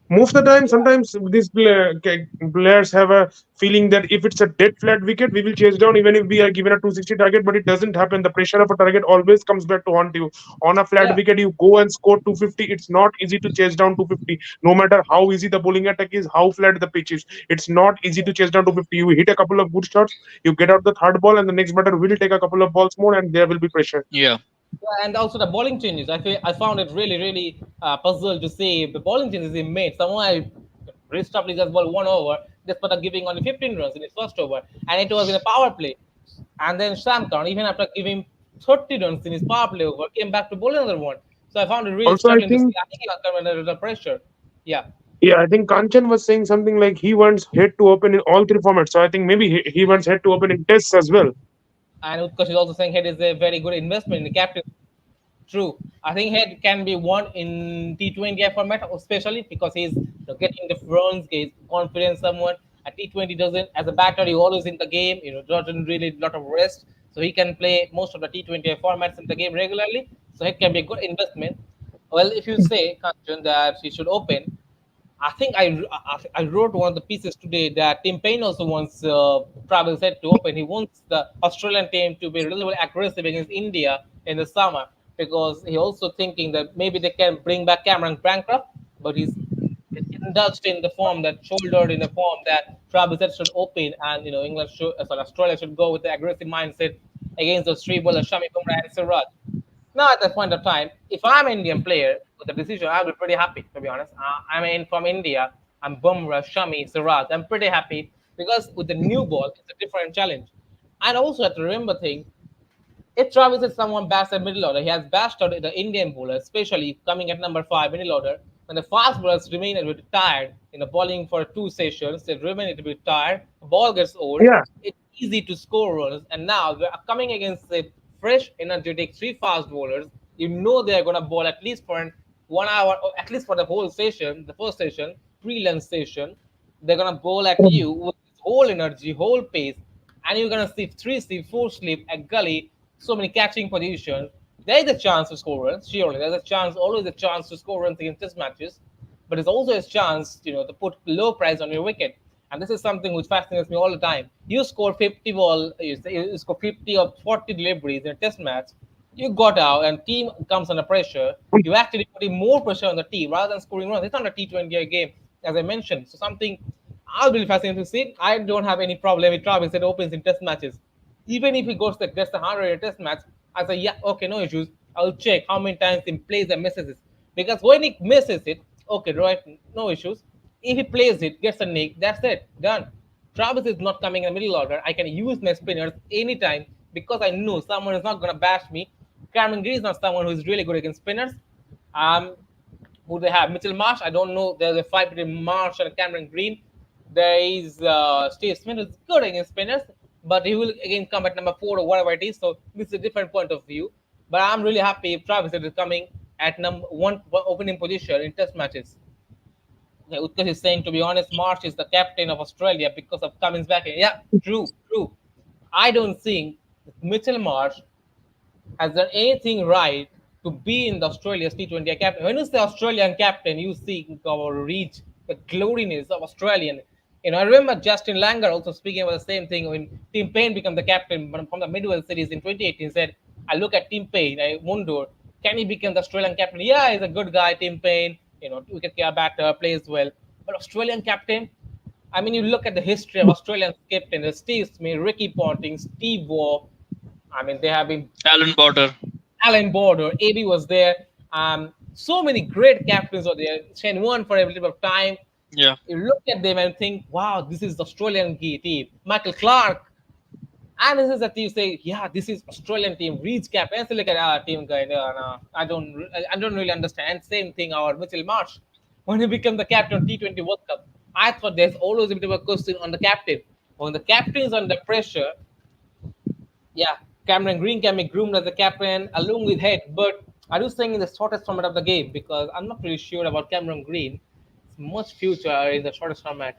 most of the time, Yeah, sometimes these players have a feeling that if it's a dead flat wicket, we will chase down even if we are given a 260 target, but it doesn't happen. The pressure of a target always comes back to haunt you. On a flat yeah, wicket, you go and score 250. It's not easy to chase down 250, no matter how easy the bowling attack is, how flat the pitch is. It's not easy to chase down 250. You hit a couple of good shots, you get out the third ball, and the next batter will take a couple of balls more, and there will be pressure. Yeah. yeah, and also the bowling changes. I found it really puzzled to see the bowling changes he made. Someone I Rich Tupley just bowled one over, despite of giving only 15 runs in his first over, and it was in a power play. And then Sam Curran, even after giving 30 runs in his power play over, came back to bowl another one. So I found it really Also, I struggling to see. think I think he was coming under the pressure. Yeah. Yeah, I think Kanchan was saying something like he wants head to open in all three formats. So I think maybe he wants head to open in tests as well. And Utkarsh is also saying Head is a very good investment in the captain. True. I think Head can be one in T20 format, especially because he's getting the runs, he's confident someone. At T20 doesn't, as a batter, you always in the game, doesn't really lot of rest. so he can play most of the T20 formats in the game regularly. So it can be a good investment. Well, if you say, Kanchan, that he should open, I think I wrote one of the pieces today that Tim Payne also wants Travis Head to open. He wants the Australian team to be really aggressive against India in the summer because he also thinking that maybe they can bring back Cameron Bancroft, but he's indulged in the form that shouldered in the form that Travis Head should open, and England should, sorry, Australia should go with the aggressive mindset against those three bowlers, Shami Bumrah and Siraj. Now, at that point of time, if I'm an Indian player with the decision, I'll be pretty happy, to be honest. I'm in from India. I'm Bumrah, Shami, Siraj. I'm pretty happy because with the new ball, it's a different challenge. And also have to remember thing, if Travis is someone bats at middle order, he has bashed out the Indian bowler, especially coming at number five middle order. When the fast bowlers remain a bit tired, bowling for two sessions, they remain a bit tired. The ball gets old. Yeah. It's easy to score runs, and now we're coming against a fresh, energetic three fast bowlers. You know they're gonna bowl at least for 1 hour, or at least for the whole session, the first session, pre-lunch session. They're gonna bowl at you with whole energy, whole pace, and you're gonna see three sleep, four sleep, a gully, so many catching positions. There is a chance to score runs. Surely, there's a chance, always a chance to score runs against test matches, but it's also a chance, to put low price on your wicket. And this is something which fascinates me all the time. You score 50 ball, you score 50 or 40 deliveries in a test match. You got out, and team comes under pressure. You actually putting more pressure on the team rather than scoring runs. It's not a T20 game, as I mentioned. So something I'll be fascinated to see. I don't have any problem with Travis that opens in test matches. Even if he goes to gets the 100 test match, I say, yeah, okay, no issues. I'll check how many times he plays and misses it. Because when he misses it, okay, right, no issues. If he plays it, gets a nick, that's it, done. Travis is not coming in the middle order. I can use my spinners anytime because I know someone is not going to bash me. Cameron Green is not someone who is really good against spinners. Um, who they have? Mitchell Marsh. I don't know. There's a fight between Marsh and Cameron Green. There is Steve Smith who's good against spinners, but he will again come at number four or whatever it is. So this is a different point of view. But I'm really happy if Travis is coming at number one opening position in test matches. Okay, Utkarsh is saying, to be honest, Marsh is the captain of Australia because of Cummins back. Yeah, true, true. I don't think Mitchell Marsh has done anything right to be in the Australia's T20 captain. When you say Australian captain, you see our reach, the gloriness of Australian. I remember Justin Langer also speaking about the same thing when Tim Payne became the captain from the Midwell series in 2018. Said, I look at Tim Payne, I wonder, can he become the Australian captain? Yeah, he's a good guy, Tim Payne. Wicket care batter, plays well. But Australian captain, I mean, you look at the history of Australian captains, Steve Smith, Ricky Ponting, Steve Waugh. I mean, they have been Alan Border. Alan Border, AB was there. So many great captains were there. Shane won for a little bit of time. Yeah. You look at them and think, wow, this is the Australian team. Michael Clark. And this is that you say, yeah, this is Australian team. Reach captain. And so look at our team guy. No, no, I don't really understand. Same thing, our Mitchell Marsh. When he became the captain of T20 World Cup, I thought there's always a bit of a question on the captain. When the captain is under pressure, yeah, Cameron Green can be groomed as a captain along with Head, but are you saying in the shortest format of the game? Because I'm not really sure about Cameron Green. It's much future in the shortest format.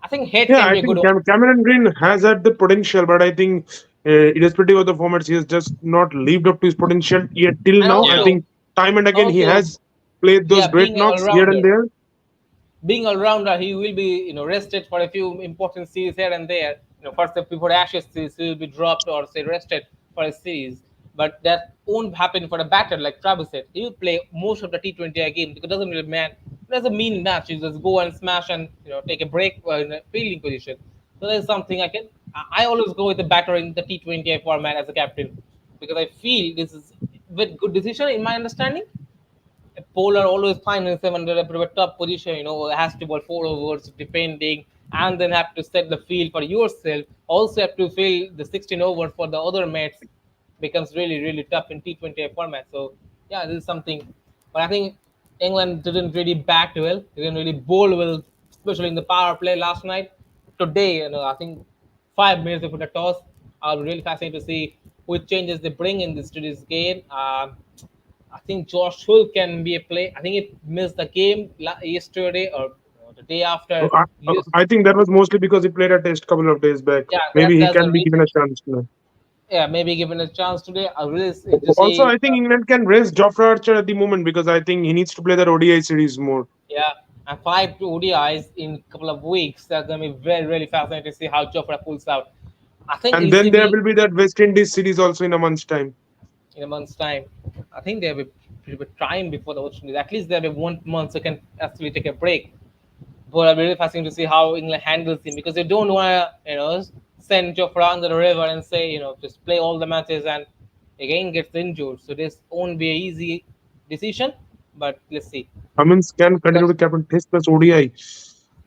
I think Head Yeah, can I be a good think one. Cameron Green has had the potential, but I think irrespective of the formats, he has just not lived up to his potential yet till And now. I Yeah. also, think time and again he also, has played those yeah, great being an knocks here and all-rounder. there. Being all-rounder, he will be rested for a few important series here and there. First before Ashes series, he will be dropped or say rested for a series. But that won't happen for a batter like Travis said. He will play most of the T20 game because it doesn't really man. It doesn't mean match. You just go and smash and take a break in a fielding position. So there's something I can. I always go with the batter in the T20 format as a captain because I feel this is with good decision in my understanding. Polar always find himself under a bit of a tough position, has to bowl four overs defending and then have to set the field for yourself. Also have to fill the 16 overs for the other mates. Becomes really, really tough in T20 format. So yeah, this is something. But I think England didn't really bat well, didn't really bowl well, especially in the power play last night. Today, I think 5 minutes before the toss, I'll be really fascinated to see which changes they bring in this to this game. I think Josh Hull can be a play. I think he missed the game yesterday or the day after. I think that was mostly because he played a test couple of days back. Yeah, Maybe he that's the can be reason. given a chance now. Yeah, maybe given a chance today, I really to Also, see. I think England can rest Jofra Archer at the moment because I think he needs to play that ODI series more. Yeah, and five to ODIs in a couple of weeks. That's gonna be very really fascinating to see how Jofra pulls out. I think And then there ECB will be that West Indies series also in a month's time. in a month's time. I think they'll be pretty much trying before the Ocean. At least they'll be 1 month so can actually take a break. But I'm really fascinating to see how England handles him because they don't want to, send Jofra under the river and say, just play all the matches and again gets injured. So this won't be an easy decision. But let's see. Cummins can continue Because to captain Test plus ODI,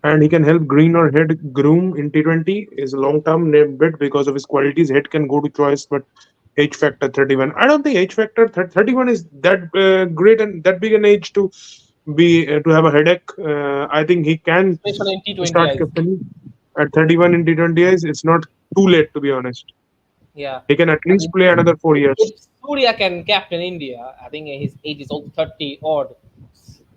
and he can help Green or Head groom in T20. Is a long-term name bid because of his qualities. Head can go to choice, but H factor 31. I don't think H factor 31 is that great and that big an age to be to have a headache. I think he can especially in T20 start eyes. captaining at 31 in T20s. It's not too late to be honest. Yeah. He can at And least play another 4 years. if Surya can captain India, I think his age is also 30 odd.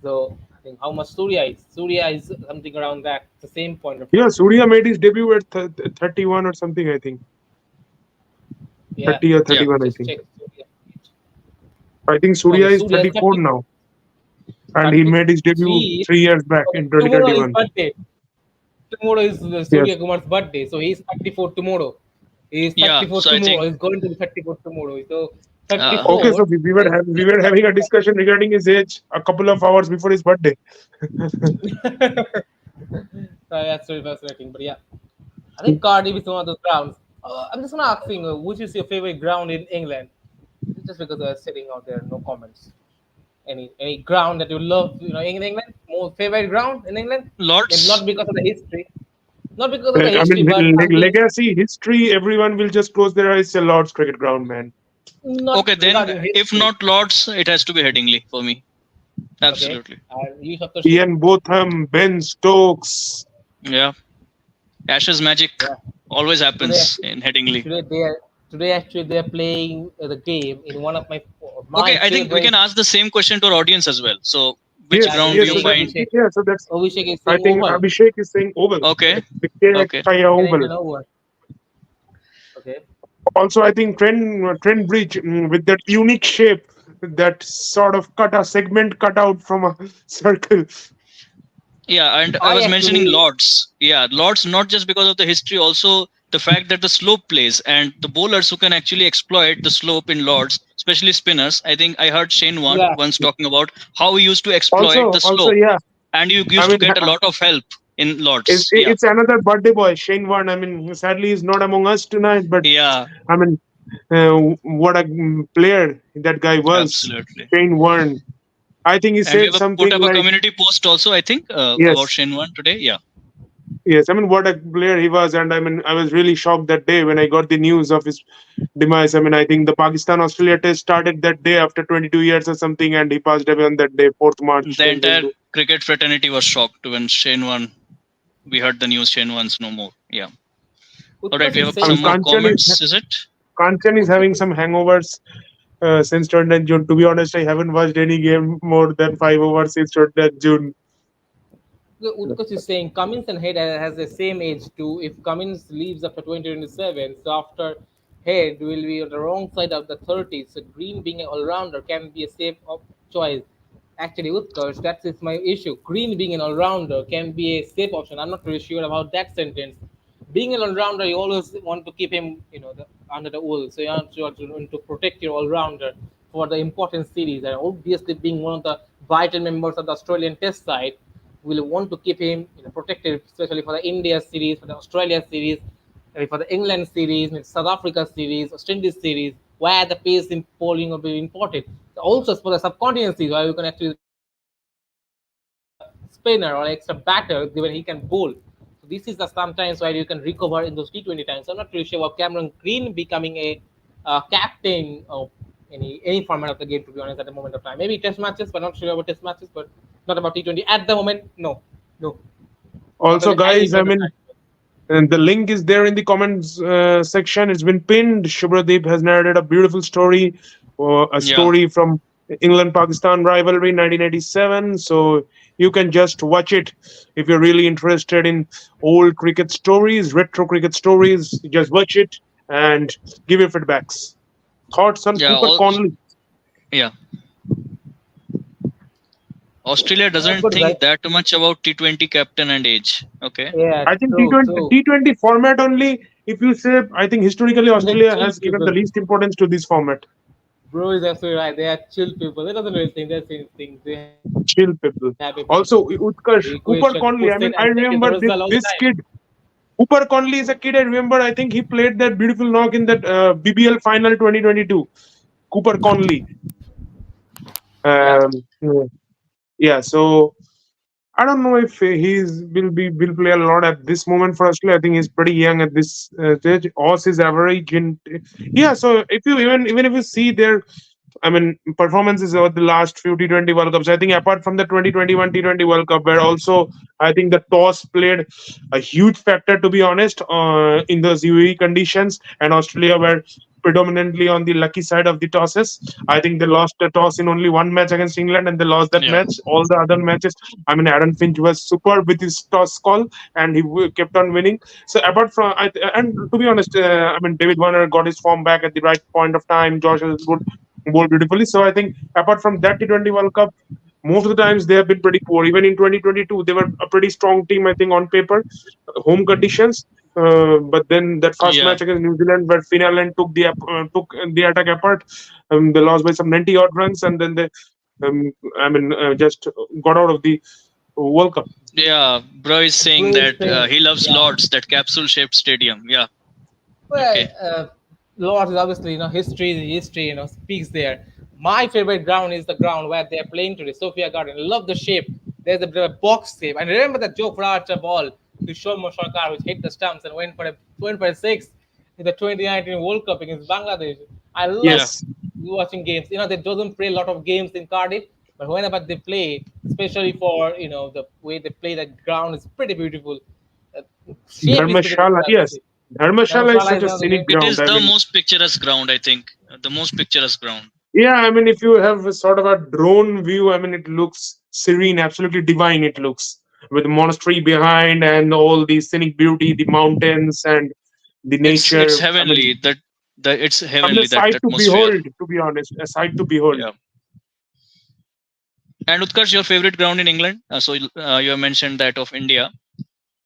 So I think how much Surya is? Surya is something around that, the same point of Yeah, time. Surya made his debut at 31 or something. I think Yeah. 30 or Yeah. 31. I Just think. check Surya. I think Okay, Surya is Surya is 34 30, now, and he made his debut 33. 3 years back Okay, in tomorrow is 2021. birthday. Tomorrow is Surya Yes. Kumar's birthday. So he's 34 tomorrow. He's Yeah. 34 So I tomorrow. think. He's going to be 34 tomorrow. So Okay, so 34 is we were having a discussion regarding his age a couple of hours before his birthday. that's very fascinating. But yeah, I think Cardiff is one of those grounds. I'm just gonna asking, which is your favorite ground in England? Just because they're sitting out there, no comments. Any ground that you love, in England? More favorite ground in England? Maybe not Lords. because of the history, not because of the I history, mean, but something legacy, history, everyone will just close their eyes. Say Lord's cricket ground, man. not Okay, then regarding if history. not Lords, it has to be Headingley for me. Okay, Absolutely. you have to see. Ian Botham, Ben Stokes. Yeah. Ashes magic Yeah, always today happens actually, in Headingley. today they are today actually they're playing the game in one of my Okay, I think we can favorite. ask the same question to our audience as well. So, which Yeah, Yes, they're ground do yes. you So saying that find? Abhishek. yeah. So that's Abhishek is I saying think over. Abhishek is saying oval. Okay, okay. Kaya oval. Kennington over. Okay. Also, I think Trent Bridge with that unique shape, that sort of cut a segment cut out from a circle. Yeah, and I I was mentioning actually, Lords. Yeah, Lords not just because of the history, also the fact that the slope plays and the bowlers who can actually exploit the slope in Lords, especially spinners. I think I heard Shane Warne yeah, once talking about how he used to exploit Also, the also, slope, yeah. and you I used to mean, get a lot of help in Lords. Yeah, it's another birthday boy, Shane Warne. I mean, sadly, he's not among us tonight, but yeah, I mean, what a player that guy was, absolutely. Shane Warne. I think he And we said have put something up a like, community post also, I think, about yes, Shane Warne today. Yeah, yes. I mean, what a player he was, and I mean, I was really shocked that day when I got the news of his demise. I mean, I think the Pakistan Australia test started that day after 22 years or something, and he passed away on that day, 4th March the entire 2022. cricket fraternity was shocked when Shane Warne. We heard the news. Shane Warne's no more. Yeah. All right, Utkarsh we is have I some mean, saying. more comments. Is it? Kanchan is having Utkarsh some hangovers since 29th June. To be honest, I haven't watched any game more than 5 overs since 29th June. Utkarsh is saying Cummins and Head has the same age too. If Cummins leaves after 2027, so after Head will be on the wrong side of the 30s. So Green being an all-rounder can be a safe choice. Actually, Utkarsh, that is my issue. Green being an all-rounder can be a safe option. I'm not really sure about that sentence. Being an all-rounder, you always want to keep him, under the wool. So you want to protect your all-rounder for the important series. And obviously, being one of the vital members of the Australian Test side, will want to keep him protected, especially for the India series, for the Australia series, maybe for the England series, maybe South Africa series, West Indies series, where the pace in bowling will be important. Also for the subcontinent series, where you can actually bring an extra spinner or extra batter, given he can bowl. So this is the sometimes where you can recover in those T20 times. So I'm not really sure about Cameron Green becoming a captain of any format of the game, to be honest, at the moment of time. Maybe test matches, but not sure about test matches, but not about T20 at the moment. No, no, not Also, at any guys, I point of mean, time. and the link is there in the comments section. It's been pinned. Shubhadeep has narrated a beautiful story, a Yeah. story from England Pakistan rivalry 1987. So you can just watch it if you're really interested in old cricket stories, retro cricket stories. Just watch it. and give your feedbacks. Thoughts on Yeah, Cooper Conley? yeah. Australia Of doesn't course, right? think that much about T20 captain and age. Okay. Yeah, I think true, T20, true. T20 format only. If you say, I think historically They're Australia chill has given the people. least importance to this format. Bro is absolutely right. They are chill people. They doesn't really think they're saying things. They have a Chill people. Also, equation, Utkarsh, puts Cooper in and Conley. I take mean, the I result all the remember time. this kid. Cooper Conley is a kid I remember. I think he played that beautiful knock in that BBL final 2022. Cooper Conley. Yeah. Yeah. Yeah, so I don't know if will play a lot at this moment for Australia. I think he's pretty young at this stage. Oz is average in yeah. So if you even if you see their I mean, performances over the last few T20 World Cups. I think apart from the 2021 T20 World Cup, where also I think the toss played a huge factor, to be honest, in those UAE conditions, and Australia were predominantly on the lucky side of the tosses. I think they lost the toss in only one match against England, and they lost that Yeah. match. All the other matches, I mean, Aaron Finch was superb with his toss call, and he kept on winning. So apart from, and to be honest, I mean, David Warner got his form back at the right point of time. Josh is good bowl beautifully. So I think apart from that T20 World Cup, most of the times they have been pretty poor. Even in 2022, they were a pretty strong team, I think, on paper, home conditions. But then that first Yeah. match against New Zealand, where Finn Allen took the attack apart, they lost by some 90 odd runs, and then they, just got out of the World Cup. Yeah. Bro is saying Bro is that saying, he loves yeah. Lords, that capsule-shaped stadium. Yeah. Well, Okay. Lords is obviously, history, speaks there. My favorite ground is the ground where they're playing today, Sophia Garden. Love the shape. There's a bit of a box shape. And remember that Joe Archer ball to Shomo Sarkar, which hit the stumps and went for a six in the 2019 World Cup against Bangladesh. I love Yeah. Yes, watching games. They doesn't play a lot of games in Cardiff, but whenever they play, especially for the way they play, the ground is pretty beautiful. Uh, Shape is pretty Dharmashala. beautiful, I would Yes, say. Dharmashala is Dharmshala such is a one of the scenic great. It ground. is I the mean, most picturesque ground, I think. The most picturesque ground. yeah, I mean, if you have a sort of a drone view, I mean, it looks serene, absolutely divine. It looks with the monastery behind and all the scenic beauty, the mountains and the It's nature. heavenly. That it's I mean, a heavenly, that sight to atmosphere. behold. To be honest, a sight to behold. Yeah. And Utkarsh, your favorite ground in England? You have mentioned that of India.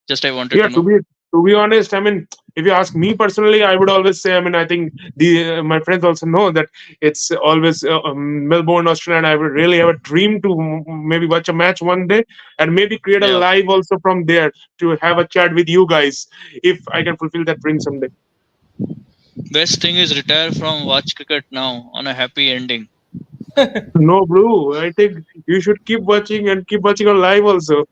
Just I wanted Yeah, to know. to be honest, I mean, if you ask me personally, I would always say, I mean, I think the my friends also know that it's always Melbourne, Australia, and I would really have a dream to maybe watch a match one day and maybe create a Yeah. live also from there to have a chat with you guys if I can fulfill that dream someday. Best thing is retire from watch cricket now on a happy ending. No, bro, I think you should keep watching and keep watching on live also.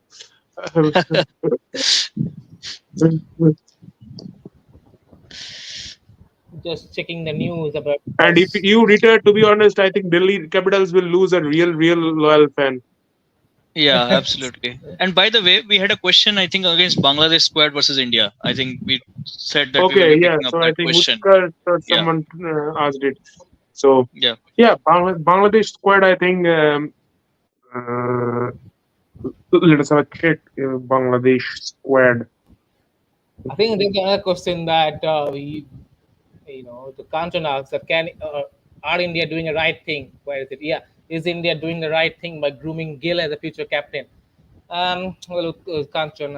Just checking the news about And if you retire, to be honest, I think Delhi Capitals will lose a real loyal fan. Yeah, absolutely. And by the way, we had a question, I think, against Bangladesh squad versus India. I think we said that we will Okay, be yeah. picking up So I that think question. Utkar or Yeah. someone asked it. So Yeah. yeah, Bangladesh squad. I think uh, let us have a check. Bangladesh squad. I think there's another question that the Kanchan asks that are India doing the right thing? Where is it? Yeah, is India doing the right thing by grooming Gill as a future captain? Well, Kanchan,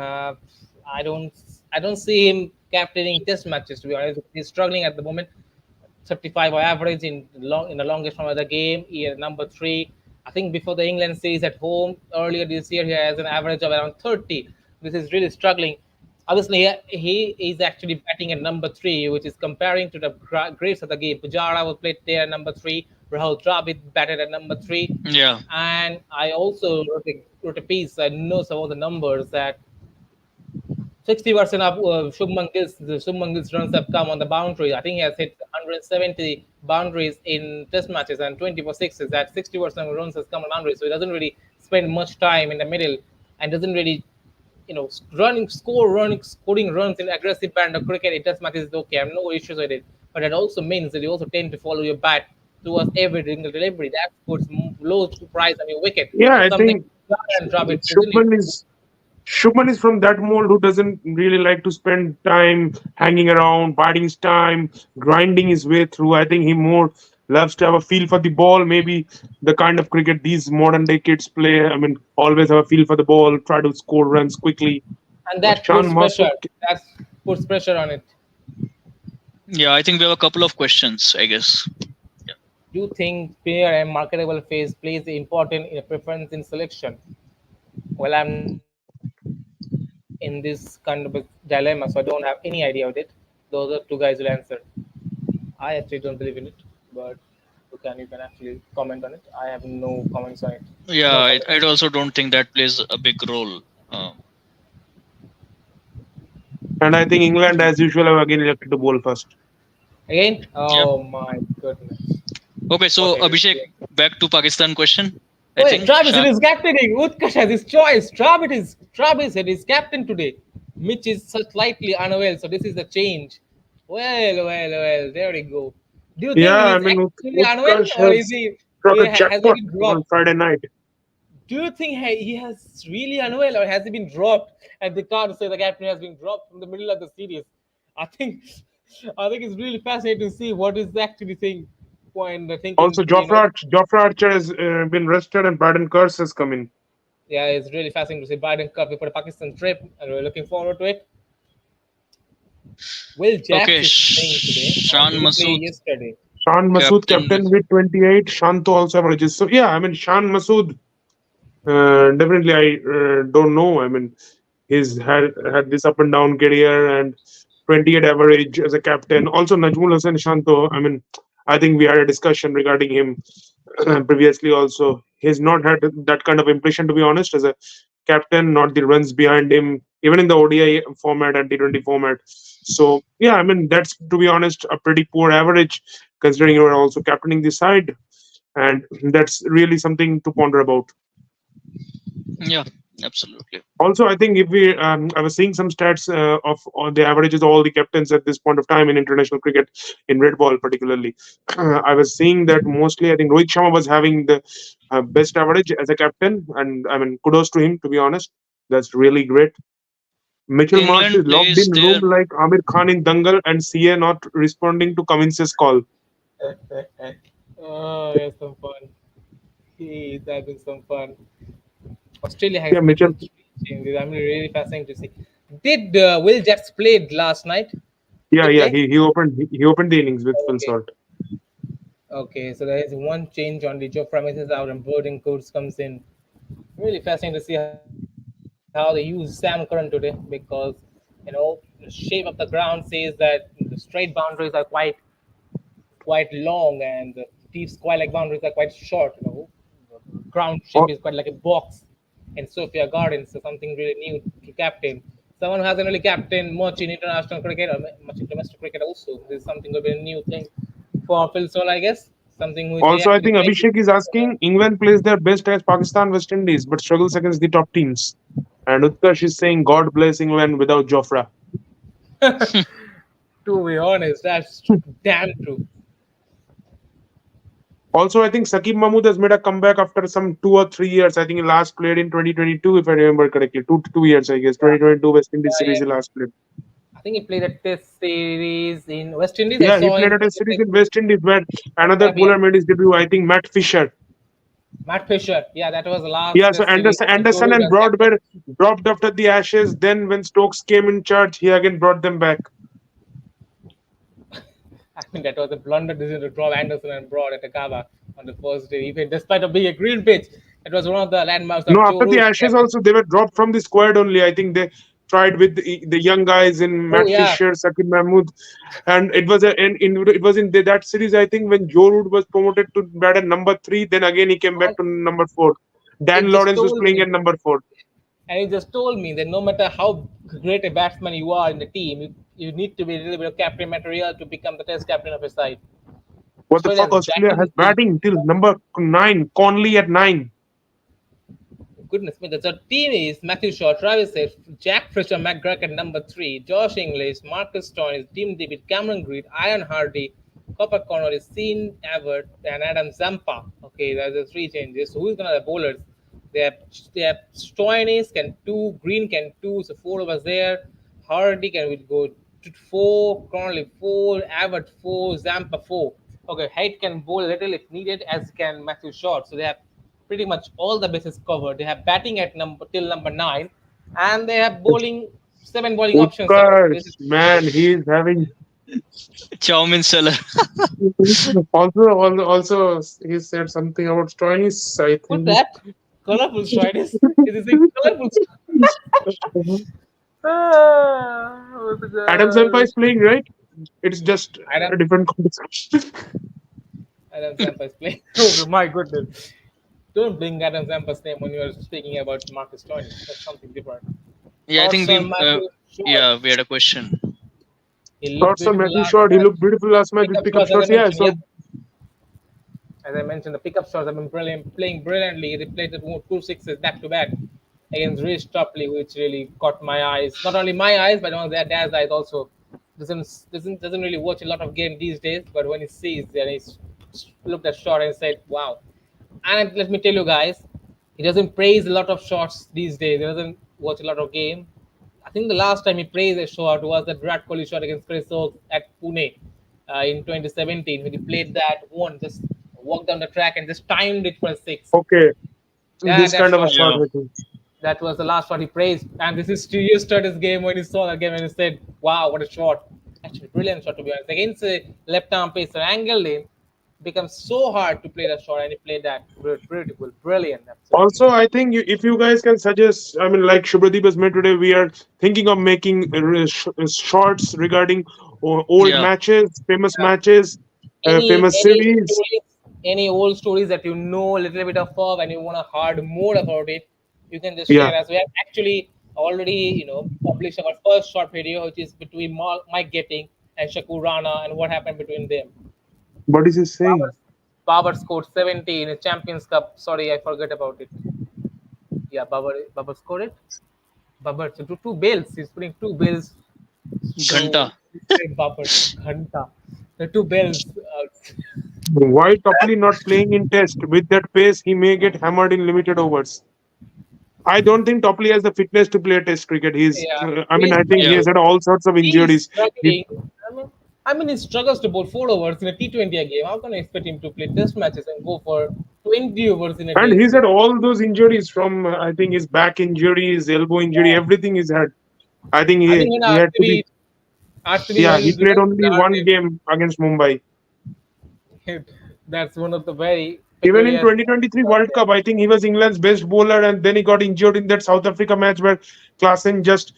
I don't see him captaining test matches. To be honest, he's struggling at the moment. 35 average in the longest run of the game. He is number three. I think before the England series at home earlier this year, he has an average of around 30. This is really struggling. Obviously, he is actually batting at number three, which is comparing to the greats of the game. Pujara was played there at number three. Rahul Dravid batted at number three. Yeah. And I also wrote a piece that knows some of the numbers that 60% of Shubman Gill's runs have come on the boundary. I think he has hit 170 boundaries in test matches and 20 for sixes. That 60% of runs has come on boundaries. So he doesn't really spend much time in the middle and doesn't really, scoring runs in aggressive brand of cricket in test matches is okay. I have no issues with it. But that also means that you also tend to follow your bat towards every single delivery. That puts low price on your wicket. Yeah, I Something think Pujara and Dravid doesn't Shubman is. Shubman is from that mold who doesn't really like to spend time hanging around, biding his time, grinding his way through. I think he more loves to have a feel for the ball. Maybe the kind of cricket these modern day kids play. I mean, always have a feel for the ball, try to score runs quickly. And But that Shan puts Masood, pressure. That puts pressure on it. Yeah, I think we have a couple of questions, I guess. Yeah. Do you think player and marketable phase plays important in a preference in selection? Well, I'm not in this kind of a dilemma, so I don't have any idea of it. Those are two guys will answer. I actually don't believe in it, but you can actually comment on it. I have no comments on it. Yeah, No I comments. also don't think that plays a big role. and I think England, as usual, have again elected to bowl first. Again? Yeah. Oh my goodness! Okay, What so a Abhishek, mistake. back to Pakistan question. I Wait, think Travis, it Shan. is captaining. Utkarsh has his choice. Travis it is captain today. Mitch is such slightly unwell, so this is the change. Well. There we go. Do you think Yeah, I he's mean, actually unwell, Utkarsh or is has he? struck a Has he jackpot been on dropped? Friday night. Do you think he has really unwell, or has he been dropped? And they can't say the captain has been dropped from the middle of the series. I think, I think it's really fascinating to see what is actually point thinking Also, today. Jofra Archer has been rested and Braden Curse has come in. Yeah, it's really fascinating to see Biden Cup for the Pakistan trip, and we're looking forward to it. Will Okay, Jacks is playing today, or Shan did he play Masood, yesterday? Shan Masood captain with. captain with 28. Shanto also averages. So yeah, I mean Shan Masood. Definitely, I don't know. I mean, he's had this up and down career and 28 average as a captain. Also, Najmul Hassan Shanto. I mean, I think we had a discussion regarding him previously. Also, he's not had that kind of impression, to be honest, as a captain. Not the runs behind him, even in the ODI format and T20 format. So yeah, I mean that's, to be honest, a pretty poor average considering you are also captaining the side, and that's really something to ponder about. Yeah, absolutely. Also, I think if we, I was seeing some stats of on the averages of all the captains at this point of time in international cricket, in red ball particularly. I was seeing that mostly, I think Rohit Sharma was having the best average as a captain, and I mean, kudos to him, to be honest. That's really great. Mitchell Marsh is England locked plays in room their. like Amir Khan in Dangal, and CA not responding to Cummins's call. Oh, there's some fun. He's having some fun. Australia has Yeah, Mitchell. making three changes. I'm really fascinating to see. Did Will Jacks played last night? Did Yeah, he yeah. play? He opened the innings with full Okay. salt. Okay, so there is one change on the Joe Premises out and Burden Codes comes in. Really fascinating to see how they use Sam Curran today because the shape of the ground says that the straight boundaries are quite long and the deep square like boundaries are quite short. The ground shape is Al- quite like a box in Sophia Gardens, so something really new to captain. Someone who hasn't really captained much in international cricket or much in domestic cricket also. This is something will be a new thing for Phil Sol, I guess. Something which he Also, I actually think played Abhishek is asking England plays their best as Pakistan, West Indies, but struggles against the top teams. And Utkarsh is saying, God bless England without Jofra. to be honest, that's damn true. Also, I think Sakib Mahmood has made a comeback after some 2 or 3 years. I think he last played in 2022, if I remember correctly. 2 years, I guess. Yeah, 2022 West Indies yeah, series he yeah. last played. I think he played a test series in West Indies. I Yeah, he saw played him at a series in West Indies where another yeah. bowler made his debut, I think Matt Fisher. Matt Fisher. Yeah, that was the last Yeah, so test series. Joe Anderson Root and as Broad captain. were dropped after the Ashes. Then, when Stokes came in charge, he again brought them back. I mean, that was a blunder decision to drop Anderson and Broad at Takava on the first day, even despite of being a green pitch. It was one of the landmarks No, of Joe after the Root's Ashes captain. also they were dropped from the squad only. I think they tried with the young guys in Oh Matt yeah, Fisher, Sakib Mahmood, and it was it was in that series. I think when Joe Root was promoted to bat at number 3, then again he came back and to number 4. it Dan just Lawrence was told playing me, at number 4. and he just told me that no matter how great a batsman you are in the team, you need to be a little bit of captain material to become the test captain of a side. What the Australia fuck? has Australia has batting team. batting till number 9. Conley at 9. Goodness me, the team is Matthew Shaw, Travis Head, Jack Fisher, McGrath at number 3, Josh English, Marcus Stone is Tim David, Cameron Green, Ian Hardy, Copper Connor, Sean Everett, and Adam Zampa. Okay, there's the three changes. So who's gonna the bowlers? They have they have Stoinis can two, Green can two, so four of us there. Hardy can will go to four, Connolly four, Abbott four, Zampa four. Okay, Height can bowl a little if needed, as can Matthew Short. So they have pretty much all the bases covered. They have batting at number till number nine, and they have bowling seven bowling options there. This is Utkarsh, man, he is having Chow Mein seller. also he said something about Stoinis, I what's think. that? Colorful Stoinis. It is a colorful. Ah, Adam Zampa is playing, right? It's just Adam a different conversation. Adam Zampa's playing. Oh my goodness! Don't bring Adam Zampa's name when you are speaking about Marcus Tony. That's something different. Yeah, I Thoughts think on we. Matthew Short? Yeah, we had a question. He looked Thoughts on beautiful Matthew last Short? He match. looked beautiful last match with Pickup pickup shots, as I shots. Yeah, mentioned. Yeah, so as I mentioned, the pickup shots have been brilliant, playing brilliantly. They played the two sixes back to back against Rich Topley, which really caught my eyes. Not only my eyes, but on their dad's eyes also. Doesn't really watch a lot of game these days, but when he sees, then he's looked at shot and said, "Wow." And let me tell you guys, he doesn't praise a lot of shots these days. He doesn't watch a lot of game. I think the last time he praised a shot was the Virat Kohli shot against Chris Oak at Pune in 2017 when he played that one, just walked down the track and just timed it for a six. okay, Yeah, this that kind of a shot. shot, Yeah, I think. That was the last shot he praised. And this is yesterday's game when he saw that game and he said, "Wow, what a shot! Actually, brilliant shot to be honest. Against a left-arm pacer, angled in, becomes so hard to play that shot, and he played that beautiful, brilliant, absolutely." Also, I think if you guys can suggest, I mean, like Shubhadeep has made today, we are thinking of making shorts regarding old yeah. matches, famous matches, famous Any series. stories, any old stories that you know a little bit of and you want to hard more about it, you can just Yeah, share us. We have actually already published our first short video, which is between Mike Getting and Shakur Rana and what happened between them. what is he saying? Babar, Babar scored 70 in a Champions Cup. Sorry, I forgot about it. Yeah, Babar scored it. Babar, so two bills. He's putting two bills. Ghanta. So Babar, Ghanta. The two bells. Why Topley not playing in test? With that pace, he may get hammered in limited overs. I don't think Topley has the fitness to play test cricket. Yeah, I mean, he's I think he Yeah. has struggling. had all sorts of He's injuries. He, struggling. I mean, he struggles to bowl 4 overs in a T20 a game. How can I expect him to play Test matches and go for 20 overs in a and Test he's had game? all those injuries from, I think, his back injury, his elbow injury, Yeah, everything he's had. I think I think when he had to be. RCB Yeah, when he he's played remember only one the game against Mumbai. RCB, that's one of the very Even in peculiar things 2023 out World there. Cup, I think he was England's best bowler, and then he got injured in that South Africa match where Klaasen just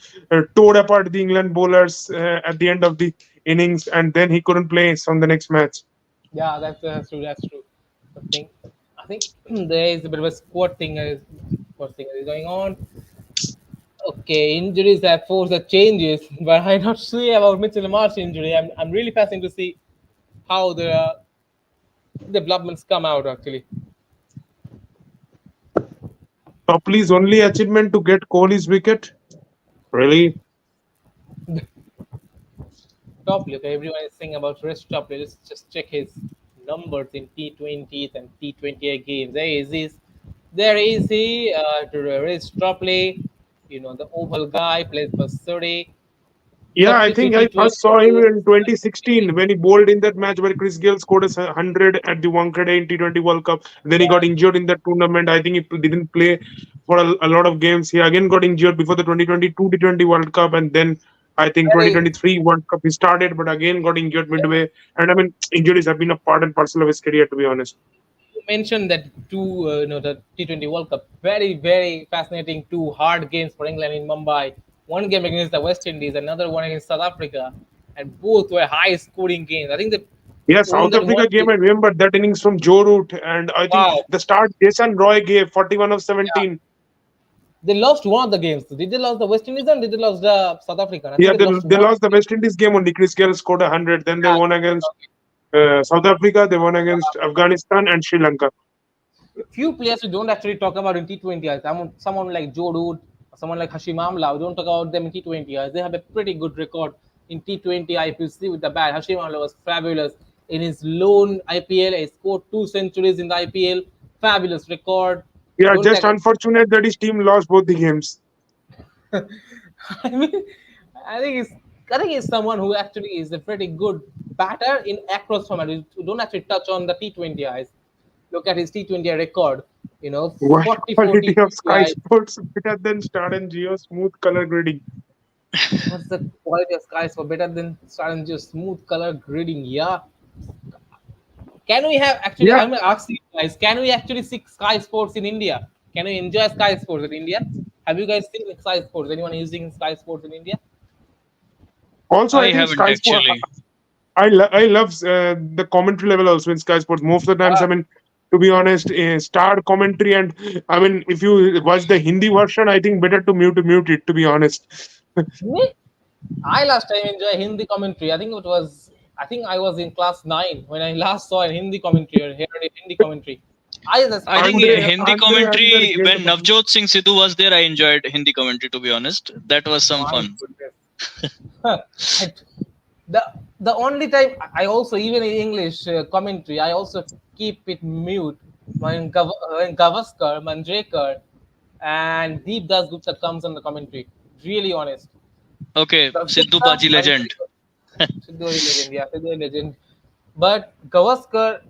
tore apart the England bowlers at the end of the innings, and then he couldn't play on the next match. Yeah, that's true. That's true. I think there is a bit of a squad thing is going on. Okay, injuries have forced the changes, but I not sure about Mitchell Marsh injury. I'm really fascinated to see how the developments come out actually. Topley's only achievement to get Kohli's wicket. Really? Topley, okay, everyone is saying about Rest Topley. Let's just check his numbers in T20s and T20 games. There is he, Rest Topley, the oval guy, plays for Surrey, Yeah, I 33 think I T20 first saw him games, in 2016 when he bowled in that match where Chris Gale scored a 100 at the Wankhede in T20 World Cup. Then he got yeah, injured in that tournament. I think he didn't play for a lot of games. He again got injured before the 2022 T20 World Cup, and then I think that is 2023 World Cup he started, but again got injured midway. And I mean, injuries have been a part and parcel of his career, to be honest. you mentioned that the T20 World Cup, very very fascinating. Two hard games for England in Mumbai. One game against the West Indies, another one against South Africa, and both were high scoring games. I think they Yeah, won South that one. Africa game, I remember that innings from Joe Root, and I think Wow, the start Jason Roy gave 41 of yeah. 17. They lost one of the games. Did they lose the West Indies and did they lose the South African? I think Yeah, they lost they one. lost the West Indies game only. Chris Gale scored 100. Then they Yeah, won against South Africa, they won against Afghanistan and Sri Lanka. few players we don't actually talk about in T20. Someone like Joe Root, someone like Hashim Amla, we don't talk about them in T20. They have a pretty good record in T20 IPC with the bat. Hashim Amla was fabulous in his lone IPL. He scored two centuries in the IPL. Fabulous record. Yeah, Don't you just agree? unfortunate that his team lost both the games. I mean, I think he's I think he's someone who actually is a pretty good batter in across format. You don't actually touch on the T20 eyes. Look at his T20 record. What 44 quality of T20 Sky eyes. Sports better than Star and Geo smooth color grading? What's the quality of skies for better than starting just smooth color grading? Yeah. Can we have actually? Yeah, I'm gonna ask you guys. Can we actually see Sky Sports in India? Can we enjoy Sky Sports in India? Have you guys seen Sky Sports? Anyone using Sky Sports in India? also I I think haven't Sky Sport. actually. I love the commentary level also in Sky Sports. Most of the times, Yeah. I mean, to be honest, star commentary, and I mean, if you watch the Hindi version, I think better to mute it. To be honest, Me? I last time enjoy Hindi commentary. I think it was. I think I was in class 9 when I last saw a Hindi commentary or heard a Hindi commentary. I just I think absolutely Hindi अंदर commentary, गेंद when Navjot Singh Sidhu was there, I enjoyed Hindi commentary, to be honest. That was some my fun. goodness. I, the the only time I also even in English commentary I also keep it mute when Gavaskar, Manjrekar, and Deep Das Gupta comes on the commentary. Really honest. Okay, Das Sidhu Gupta, Paji legend. Manjrekar, Sidhu is legend. Yeah, Sidhu is legend. But Gavaskar,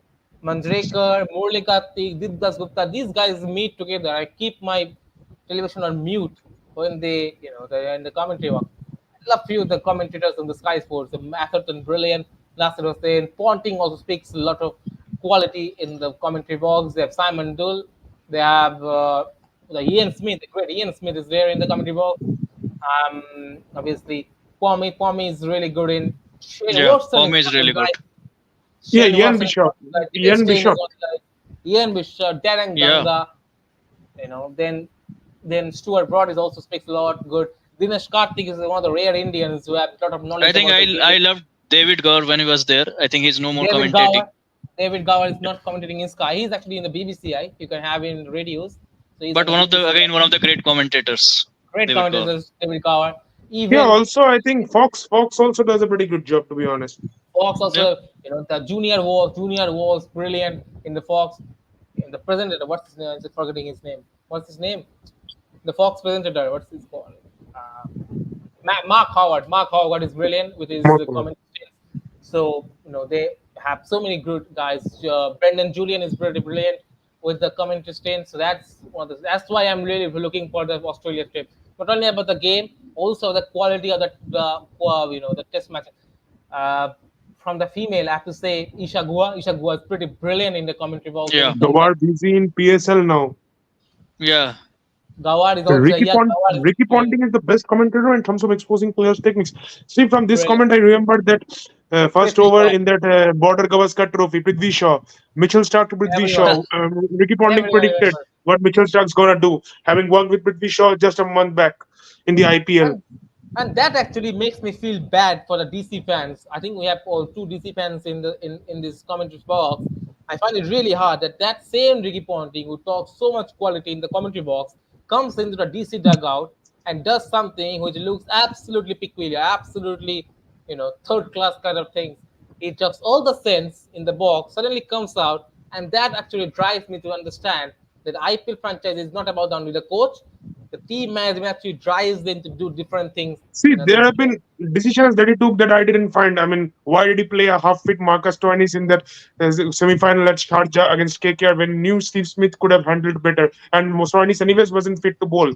Manjrekar, Murli Kartik, Deep Das Gupta, these guys meet together. I keep my television on mute when they're in the commentary box. I love few of the commentators on the Sky Sports. Atherton, brilliant. Nasser Hussain. Ponting also speaks a lot of quality in the commentary box. They have Simon Dull. They have Ian Smith. The great Ian Smith is there in the commentary box. Obviously, Kwame is really good in. Shane Yeah, Watson is Pome is one of really those good. guys. yeah, Shane Ian Watson is Bishop, one guy. Dinesh Ian Kane is Bishop. one guy. Ian Bishop, Darren Yeah, Ganga. Then Stuart Broad is also speaks a lot good. Dinesh Karthik is one of the rare Indians who have a lot of I knowledge think about the I game. loved David Gore when he was there. I think he's no more David commentating. Gower. David Gower is not commentating in Sky. He's actually in the BBCI. You can have in radios. So he's on But the BBCI. one of the great commentators, Great David Gore. commentators, David Gower. Yeah, Even also I think Fox also does a pretty good job. To be honest, Fox Yeah, also, the junior was brilliant in the Fox. In the presenter, what's his name? I'm just forgetting his name. What's his name? The Fox presenter. What's his called? Uh, Mark Howard. Mark Howard is brilliant with his Mark. commentaries. So they have so many good guys. Brendan Julian is pretty brilliant with the commentary stance. So that's why I'm really looking for the Australia trip. Not only about the game, also the quality of the test match. Uh, from the female, I have to say Isha Gua. Isha Gua is pretty brilliant in the commentary box when yeah, it comes up. Gawar busy in PSL now. yeah. Gawar is also Gawar is Ricky brilliant. Ponting is the best commentator in terms of exposing players' techniques. See, from this Brilliant. comment, I remembered that first Prithvi over Shaw, in that Border Gavaskar Trophy, Prithvi Shaw, Mitchell Stark to Prithvi everyone, Shaw. Ricky Ponting everyone predicted remembers. what Mitchell Stark's gonna do, having worked with Prithvi Shaw just a month back in the IPL. And and that actually makes me feel bad for the DC fans. I think we have all two DC fans in this commentary box. I find it really hard that same Ricky Ponting who talks so much quality in the commentary box comes into the DC dugout and does something which looks absolutely peculiar, absolutely third class kind of things. It talks all the sense in the box, suddenly comes out, and that actually drives me to understand that IPL franchise is not about only the coach. The team management actually drives them to do different things. See, The there have been decisions that he took that I didn't find. I mean, why did he play a half-fit Marcus Stoinis in that semi-final at Sharjah against KKR when knew Steve Smith could have handled better, and Stoinis anyways wasn't fit to bowl?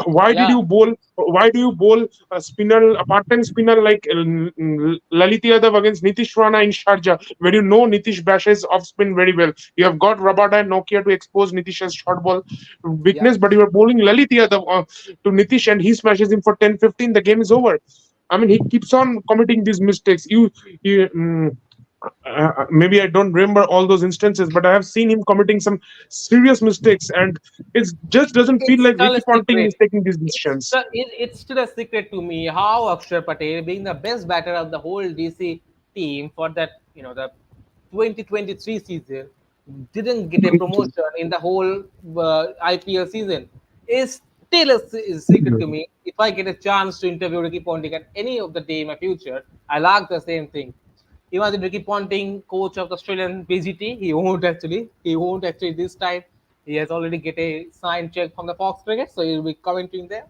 Why did Yeah, you bowl? Why do you bowl a part-time spinner like Lalit Yadav against Nitish Rana in Sharjah, where you know Nitish bashes off spin very well? You have got Rabada and Nokia to expose Nitish's short ball yeah. weakness, but you are bowling Lalit Yadav to Nitish and he smashes him for 10-15. The game is over. I mean, he keeps on committing these mistakes. Maybe I don't remember all those instances, but I have seen him committing some serious mistakes, and it just doesn't feel It's like still Ricky a Ponting secret. is taking these decisions. It's still a secret to me how Akshar Patel, being the best batter of the whole DC team for that, the 2023 season, didn't get a promotion in the whole IPL season. Is still a secret to me. If I get a chance to interview Ricky Ponting at any of the day in my future, I'll ask the same thing. Imagine Ricky Ponting, coach of the Australian PGT. He won't actually. He won't actually this time. He has already get a signed check from the Fox Cricket, so he'll be commenting there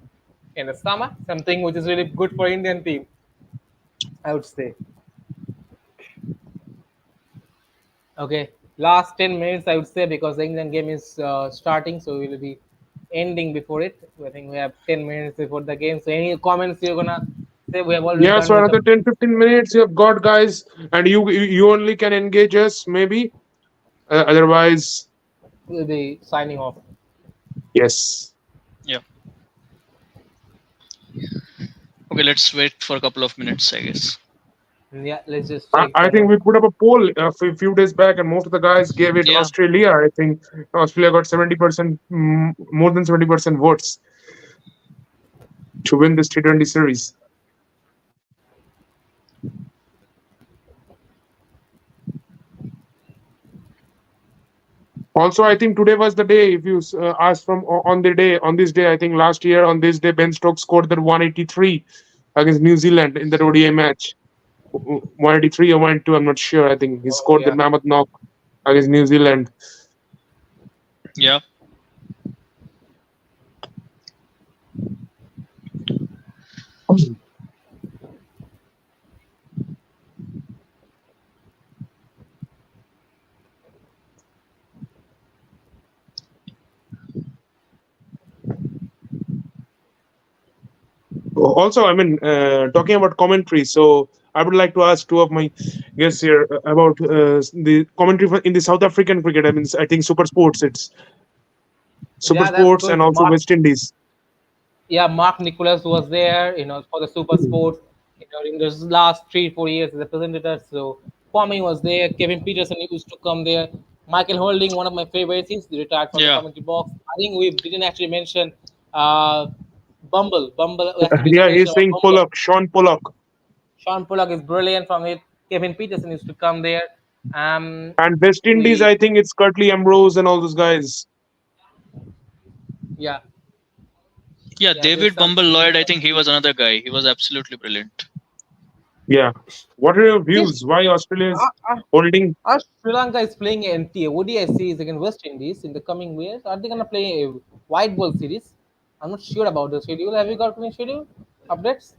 in the summer. Something which is really good for Indian team, I would say. Okay, last 10 minutes I would say because the England game is starting, so we will be ending before it. I think we have 10 minutes before the game. So any comments you're gonna say? We have already Yeah, done so with the. another 10-15 minutes you have got, guys, and you only can engage us maybe. Otherwise, We'll be signing off. yes. Yeah. Okay, let's wait for a couple of minutes, I guess. Yeah, let's just I, check I think someone. we put up a poll a few days back, and most of the guys gave it Yeah. Australia. I think Australia got 70%, more than 70% votes to win this T20 series. Also, I think today was the day. If you ask from on this day, I think last year on this day, Ben Stokes scored that 183 against New Zealand in the ODI match. 183 or 182, I'm not sure. I think he Oh scored the yeah, mammoth knock against New Zealand. Yeah. Also, I mean, talking about commentary, so I would like to ask two of my guests here about the commentary in the South African cricket. I mean, I think Super Sports, it's Super yeah, that's Sports good. and also West Indies. Yeah, Mark Nicholas was there, for the Super Sports, in the last 3 4 years as a presenter. So Kwame was there. Kevin Peterson used to come there. Michael Holding, one of my favorites, he's retired from the Yeah. commentary box. I think we didn't actually mention uh, Bumble. Bumble, actually, we didn't Yeah, mention he's about saying Bumble. Pollock, Sean Pollock. Sean Pollock is brilliant from it. Kevin Peterson used to come there. Um, And West Indies, we, I think it's Curtly Ambrose and all those guys. yeah, Yeah, yeah, there's David Bumble something. Lloyd, I think he was another guy. He was absolutely brilliant. Yeah. What are your This, views? Why Australia is uh, uh, holding? Sri Lanka is playing NTA. ODI series against West Indies in the coming years. Are they gonna play a white ball series? I'm not sure about the schedule. Have you got any schedule updates?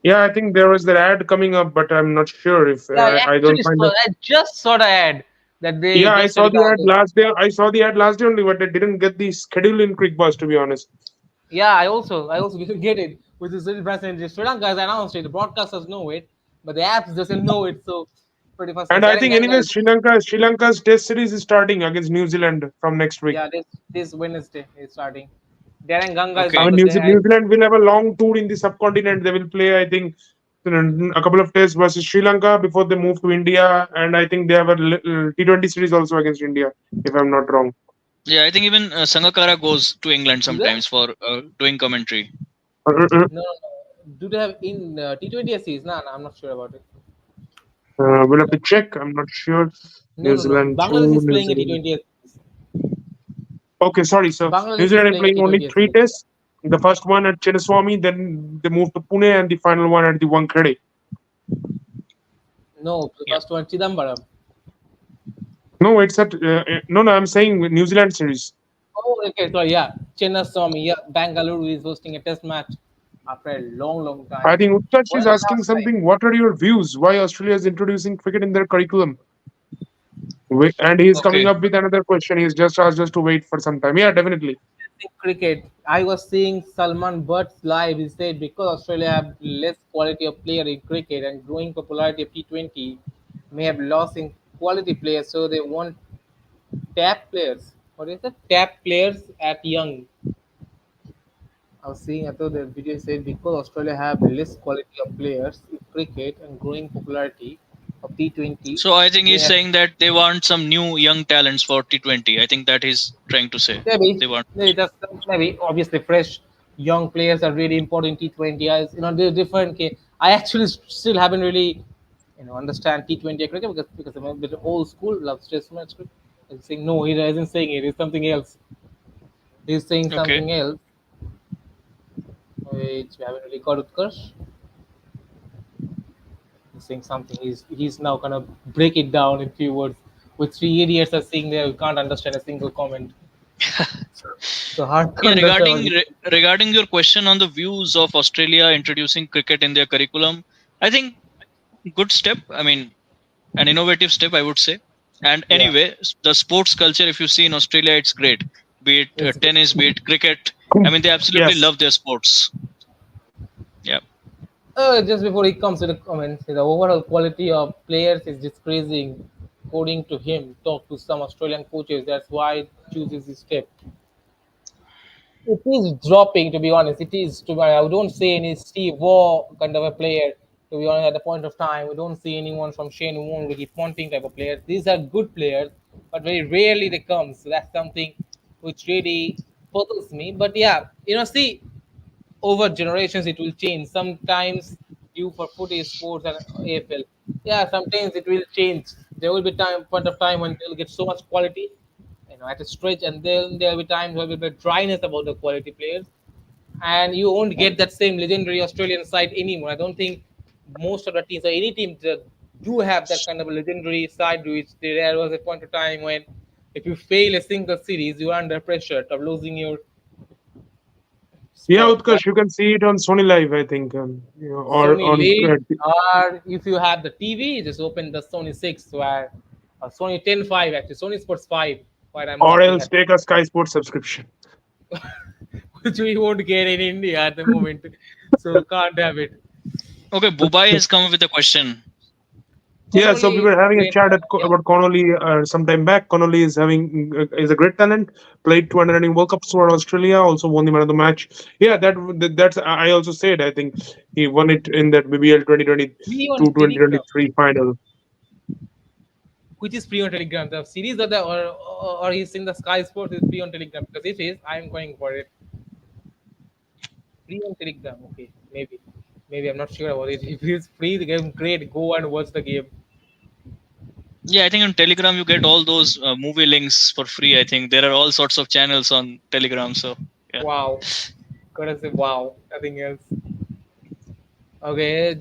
Yeah, I think there was that ad coming up, but I'm not sure if Yeah, I I don't actually find saw. that. I just saw the ad that they Yeah, I just saw the ad telecasted. last day. I saw the ad last day only, but I didn't get the schedule in Quick Bus, to be honest. Yeah, I also didn't get it, which is really fascinating. Sri Lanka has announced it. The broadcasters know it, but the apps doesn't know it. So pretty And fascinating. I Darren think, Ganga anyway, is Sri Lanka's Test series is starting against New Zealand from next week. yeah this Wednesday is starting. Darren Ganga is I one of Okay. mean, the guys. New Zealand will have a long tour in the subcontinent. They will play, I think, a couple of tests versus Sri Lanka before they move to India, and I think they have a T20 series also against India, if I'm not wrong. Yeah, I think even Sangakkara goes to England Is there? sometimes for doing commentary. No, no, no. Do they have in T20 series? No, no, I'm not sure about it. We'll have to check. I'm not sure. No, New no, no. Zealand Bangladesh 2, is New playing a Zealand. T20 series. Okay, sorry. So New Bangladesh is Zealand are playing a playing only T20 three series. tests. The first one at Chinnaswamy, then they moved to Pune, and the final one at the Wankhede. No, the Yeah. first one Chidambaram. No, it's at no, no. I'm saying New Zealand series. Oh, okay, sorry, yeah. Chinnaswamy, yeah. Bangalore is hosting a test match after a long, long I time. think Utkarsh When is the asking last time? something. What are your views? Why Australia is introducing cricket in their curriculum? And he's coming Okay. up with another question. He's just asked us to wait for some time. Yeah, definitely. In cricket, I was seeing Salman Butt's live. He said because Australia have less quality of player in cricket and growing popularity of T20 may have lost in quality players, so they want tap players. What is it? Tap players at young. I was seeing, I thought the video said because Australia have less quality of players in cricket and growing popularity of T20, So I think they he's have saying that they want some new young talents for T20. I think that he's trying to say. maybe They want. maybe that's maybe obviously fresh young players are really important in T20. As they're different. I actually still haven't really understand T20 cricket because I'm a bit old school. Loves Test match cricket. He's saying no, he isn't saying it. It's something else. He's saying Okay. something else, which we haven't really got Utkarsh. He's saying something. He's now gonna break it down in few words. With three idiots are sitting there, we can't understand a single comment. So hard to Yeah, understand. regarding your question on the views of Australia introducing cricket in their curriculum, I think good step. I mean, an innovative step, I would say. And Yeah, anyway, the sports culture, if you see in Australia, it's great. Be it it's good. tennis, be it cricket. I mean, they absolutely Yes. love their sports. Yeah. Just before he comes to the comments, the overall quality of players is decreasing. According to him, talk to some Australian coaches. That's why he chooses this step. It is dropping, to be honest. It is. To be honest, I don't see any Steve Waugh kind of a player. To be honest, at the point of time, we don't see anyone from Shane Warne, Ricky Ponting type of players. These are good players, but very rarely they come. So that's something which really puzzles me. But yeah, see, over generations it will change. Sometimes due for footy sports and AFL. Yeah, sometimes it will change. There will be point of time when they'll get so much quality, at a stretch, and then there'll be times where there will be dryness about the quality players, and you won't get that same legendary Australian side anymore. I don't think most of the teams or any team that do have that kind of a legendary side, which there was a point of time when if you fail a single series, you are under pressure of losing your Yeah, spot, right? Utkarsh, you can see it on Sony Live, I think, or Sony on Late, or if you have the TV, just open the Sony 6 where Sony 10.5 actually, Sony Sports 5, what I'm or looking else at, take a Sky Sports subscription. which we won't get in India at the moment, so can't have it. Okay, Bubai has come up with a question. Yeah, so we Connolly, were having a great, chat yeah, about Connolly some time back. Connolly is a great talent. Played 200 World Cups for Australia. Also won the man of the match. Yeah, that's I also said. I think he won it in that BBL 2022 free on Telegram, 2023 final. which is free on Telegram. The series or or he's in the Sky Sports is free on Telegram, because if it is, I'm going for it. Free on Telegram, okay, maybe I'm not sure about it. If it's free, the game great. Go and watch the game. Yeah, I think on Telegram you get all those movie links for free. I think there are all sorts of channels on Telegram. So yeah. Wow, gotta say wow. Nothing else. Okay,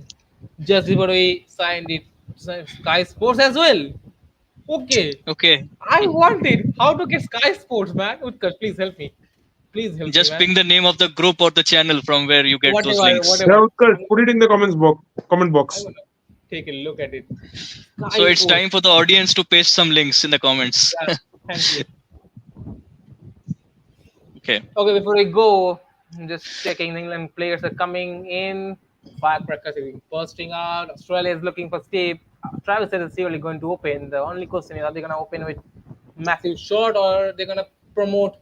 just before we signed it, Sky Sports as well. Okay, Okay, I want it. How to get Sky Sports, man? Utkarsh, please help me. Please help me, just man. ping the name of the group or the channel from where you get those Whatever, links. Yeah, whatever. Utkarsh, put it in the comment I'm box. gonna take a look at it. So Sky it's Sports. time for the audience to paste some links in the comments. Yeah, thank you. Okay. Okay, before we go, I'm just checking. England players are coming in. Firecrackers are bursting out. Australia is looking for Steve. Travis said it's really going to open. The only question is, are they going to open with massive shot, or they're going to promote?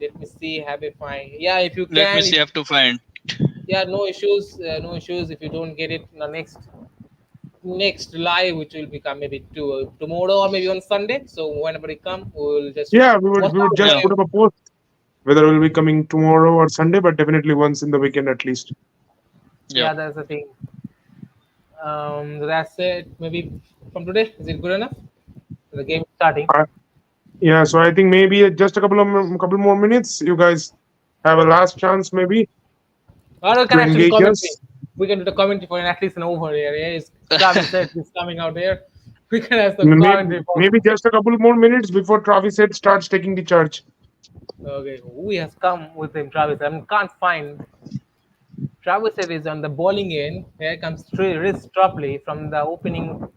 Let me see. Have a fine. Yeah, if you Let me can. see. I have to find. Yeah, no issues. No issues. If you don't get it in the next live, which will become maybe tomorrow or maybe on Sunday. So whenever it come, we'll just Yeah, we would watch we would out just Yeah. put whatever. up a post whether it will be coming tomorrow or Sunday, but definitely once in the weekend at least. Yeah. Yeah, that's the thing. That's it. Maybe from today, is it good enough? The game is starting. Uh, yeah, so I think maybe just a couple more minutes. You guys have a last chance maybe Or we to can actually engage commentary. us. We can do the commentary for at least an over here. Yeah, it's Travis said he's coming out there. We can have some Maybe commentary for. maybe just a couple more minutes before Travis head starts taking the charge. Okay, who has come with him, Travis? I mean, can't find. Travis said is on the bowling end. Here comes wrist properly from the opening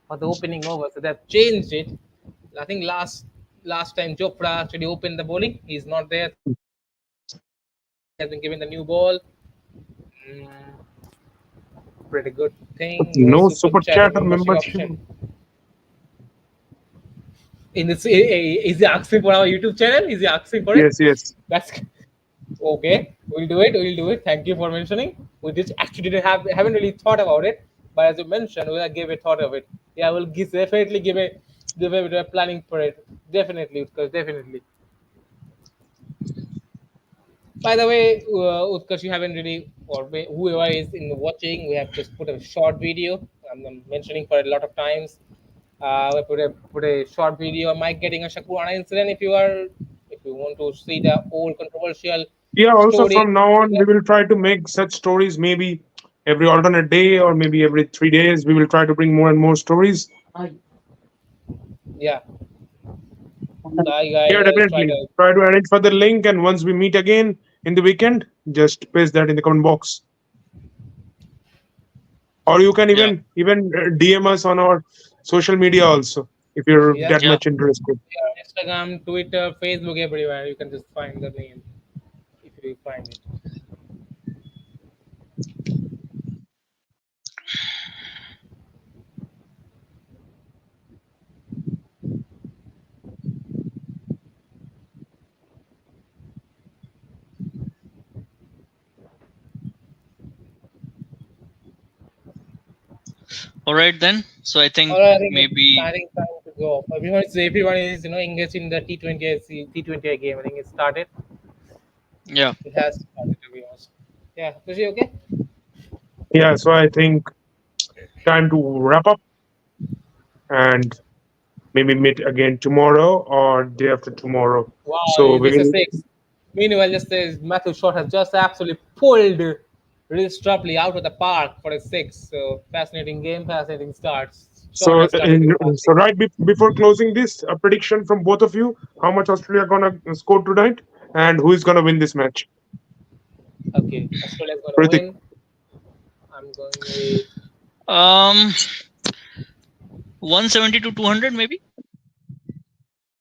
for the opening over. So they've changed it. I think last time Chopra actually opened the bowling. He's not there. He has been given the new ball. Mm, pretty good thing. No No super super chat or chat or membership membership. option. In this, is he asking for our YouTube channel? Is he asking for it? Yes, yes. That's okay. We'll do it. We'll do it. Thank you for mentioning. We just actually didn't haven't really thought about it, but as you mentioned, we'll give a thought of it. Yeah, we'll definitely give a bit of planning for it. Definitely, because definitely. By the way, Utkarsh, you haven't really, or whoever is in watching, we have just put a short video. I'm mentioning for a lot of times. We put a short video of Mike getting a Shakurana incident. If you want to see the old controversial Yeah, also story, from now on, we will try to make such stories maybe every alternate day or maybe every 3 days. We will try to bring more and more stories. Yeah. So Yeah, I'll try definitely. to. Try to arrange for the link, and once we meet again in the weekend, just paste that in the comment box. Or you can Yeah, even DM us on our social media also if you're Yeah. that yeah. much interested. Yeah, Instagram, Twitter, Facebook, everywhere. You can just find the name if you find it. All right then. So I All think right, maybe I think time to go. Everyone is engaged in the T20 game. I think it started. yeah. It has started to be honest. Yeah, Kushi, okay? Yeah, so I think time to wrap up and maybe meet again tomorrow or day after tomorrow. Wow, So this is we'll six. Meanwhile, just says Matthew Short has just absolutely pulled Real Strupley out of the park for a six. So fascinating game, fascinating starts. Short so has started the so fantastic. right before closing this, a prediction from both of you: how much Australia gonna score tonight, and who is gonna win this match? Okay, Australia's gonna Pratik. win. I'm going with. Um 170 to 200 maybe.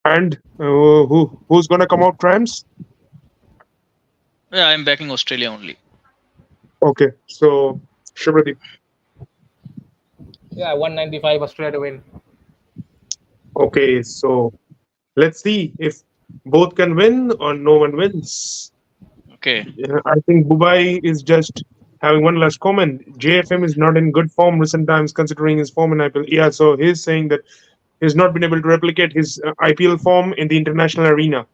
And who's gonna come out triumphs? Yeah, I'm backing Australia only. Okay, so Shubhadeep. Yeah, 195 Australia to win. Okay, so let's see if both can win or no one wins. Okay. Yeah, I think Dubai is just having one last comment. JFM is not in good form recent times, considering his form in IPL. Yeah, so he's saying that he's not been able to replicate his IPL form in the international arena.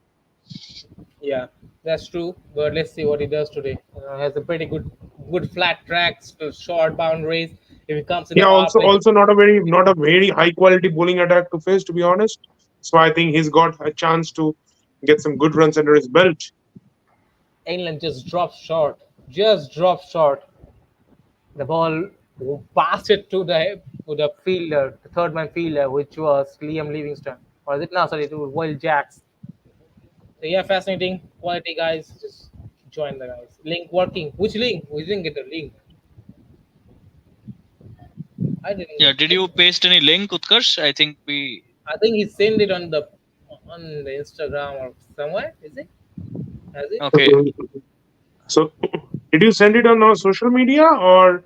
Yeah, that's true. But let's see what he does today. Has a pretty good flat tracks, short boundaries. If he comes in the Yeah, power also play, also not a very high quality bowling attack to face, to be honest. So I think he's got a chance to get some good runs under his belt. England just drops short. Just drops short. The ball passed it to the fielder, the third man fielder, which was Liam Livingston. Or is it now? Sorry, it was Will Jacks. So yeah, fascinating quality guys. Just join the guys. Link working. Which link? We didn't get the link. I didn't Yeah, get did the link. you paste any link, Utkarsh? I think we. I think he sent it on the Instagram or somewhere. Is it? Has it? Okay. So did you send it on our social media or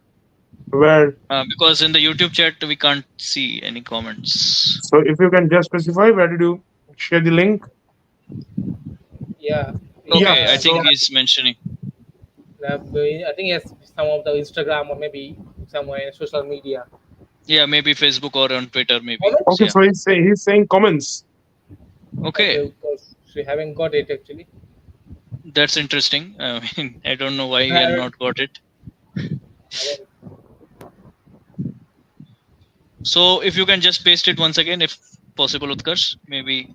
where? Because in the YouTube chat we can't see any comments. So if you can just specify where did you share the link? Yeah, in Yeah. Okay, I think So he's mentioning. I think it's some of the Instagram or maybe somewhere in social media. Yeah, maybe Facebook or on Twitter, maybe. Comment? okay, Yeah. so he's saying comments. Okay, Okay, because we haven't got it actually. that's interesting. I mean, I don't know why I we have haven't, not got it. haven't. So if you can just paste it once again, if possible, Utkarsh, maybe.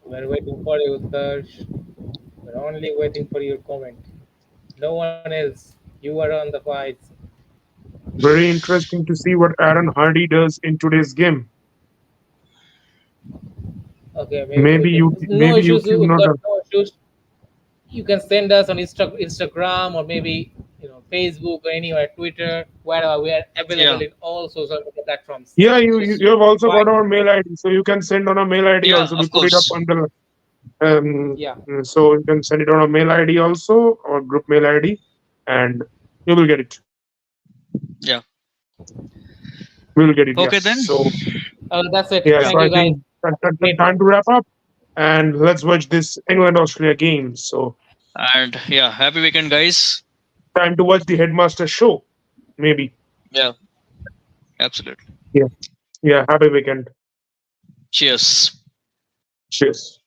We're waiting for you, Utkarsh. We're only waiting for your comment. No one else. You are on the fights. Very interesting to see what Aaron Hardy does in today's game. Okay, maybe we Maybe can. you No maybe issues. YouTube We've not got a, no issues. You can send us on Instagram or maybe Facebook or anywhere, Twitter, wherever. We are available Yeah, in all social media platforms. yeah, you Just have also reply. got our mail ID, so you can send on our mail ID yeah, also. We of put it up course. on the Yeah. so you can send it on our mail ID also or group mail ID, and you will get it. Yeah. We will get it. Yeah. Okay then. So That's it. yeah, Yeah. so Thank I you, guys. think Great time to wrap up, and let's watch this England Australia game. So And yeah, happy weekend, guys. time to watch the Headmaster show, maybe. Yeah, absolutely. Yeah, yeah. Happy weekend. Cheers. Cheers.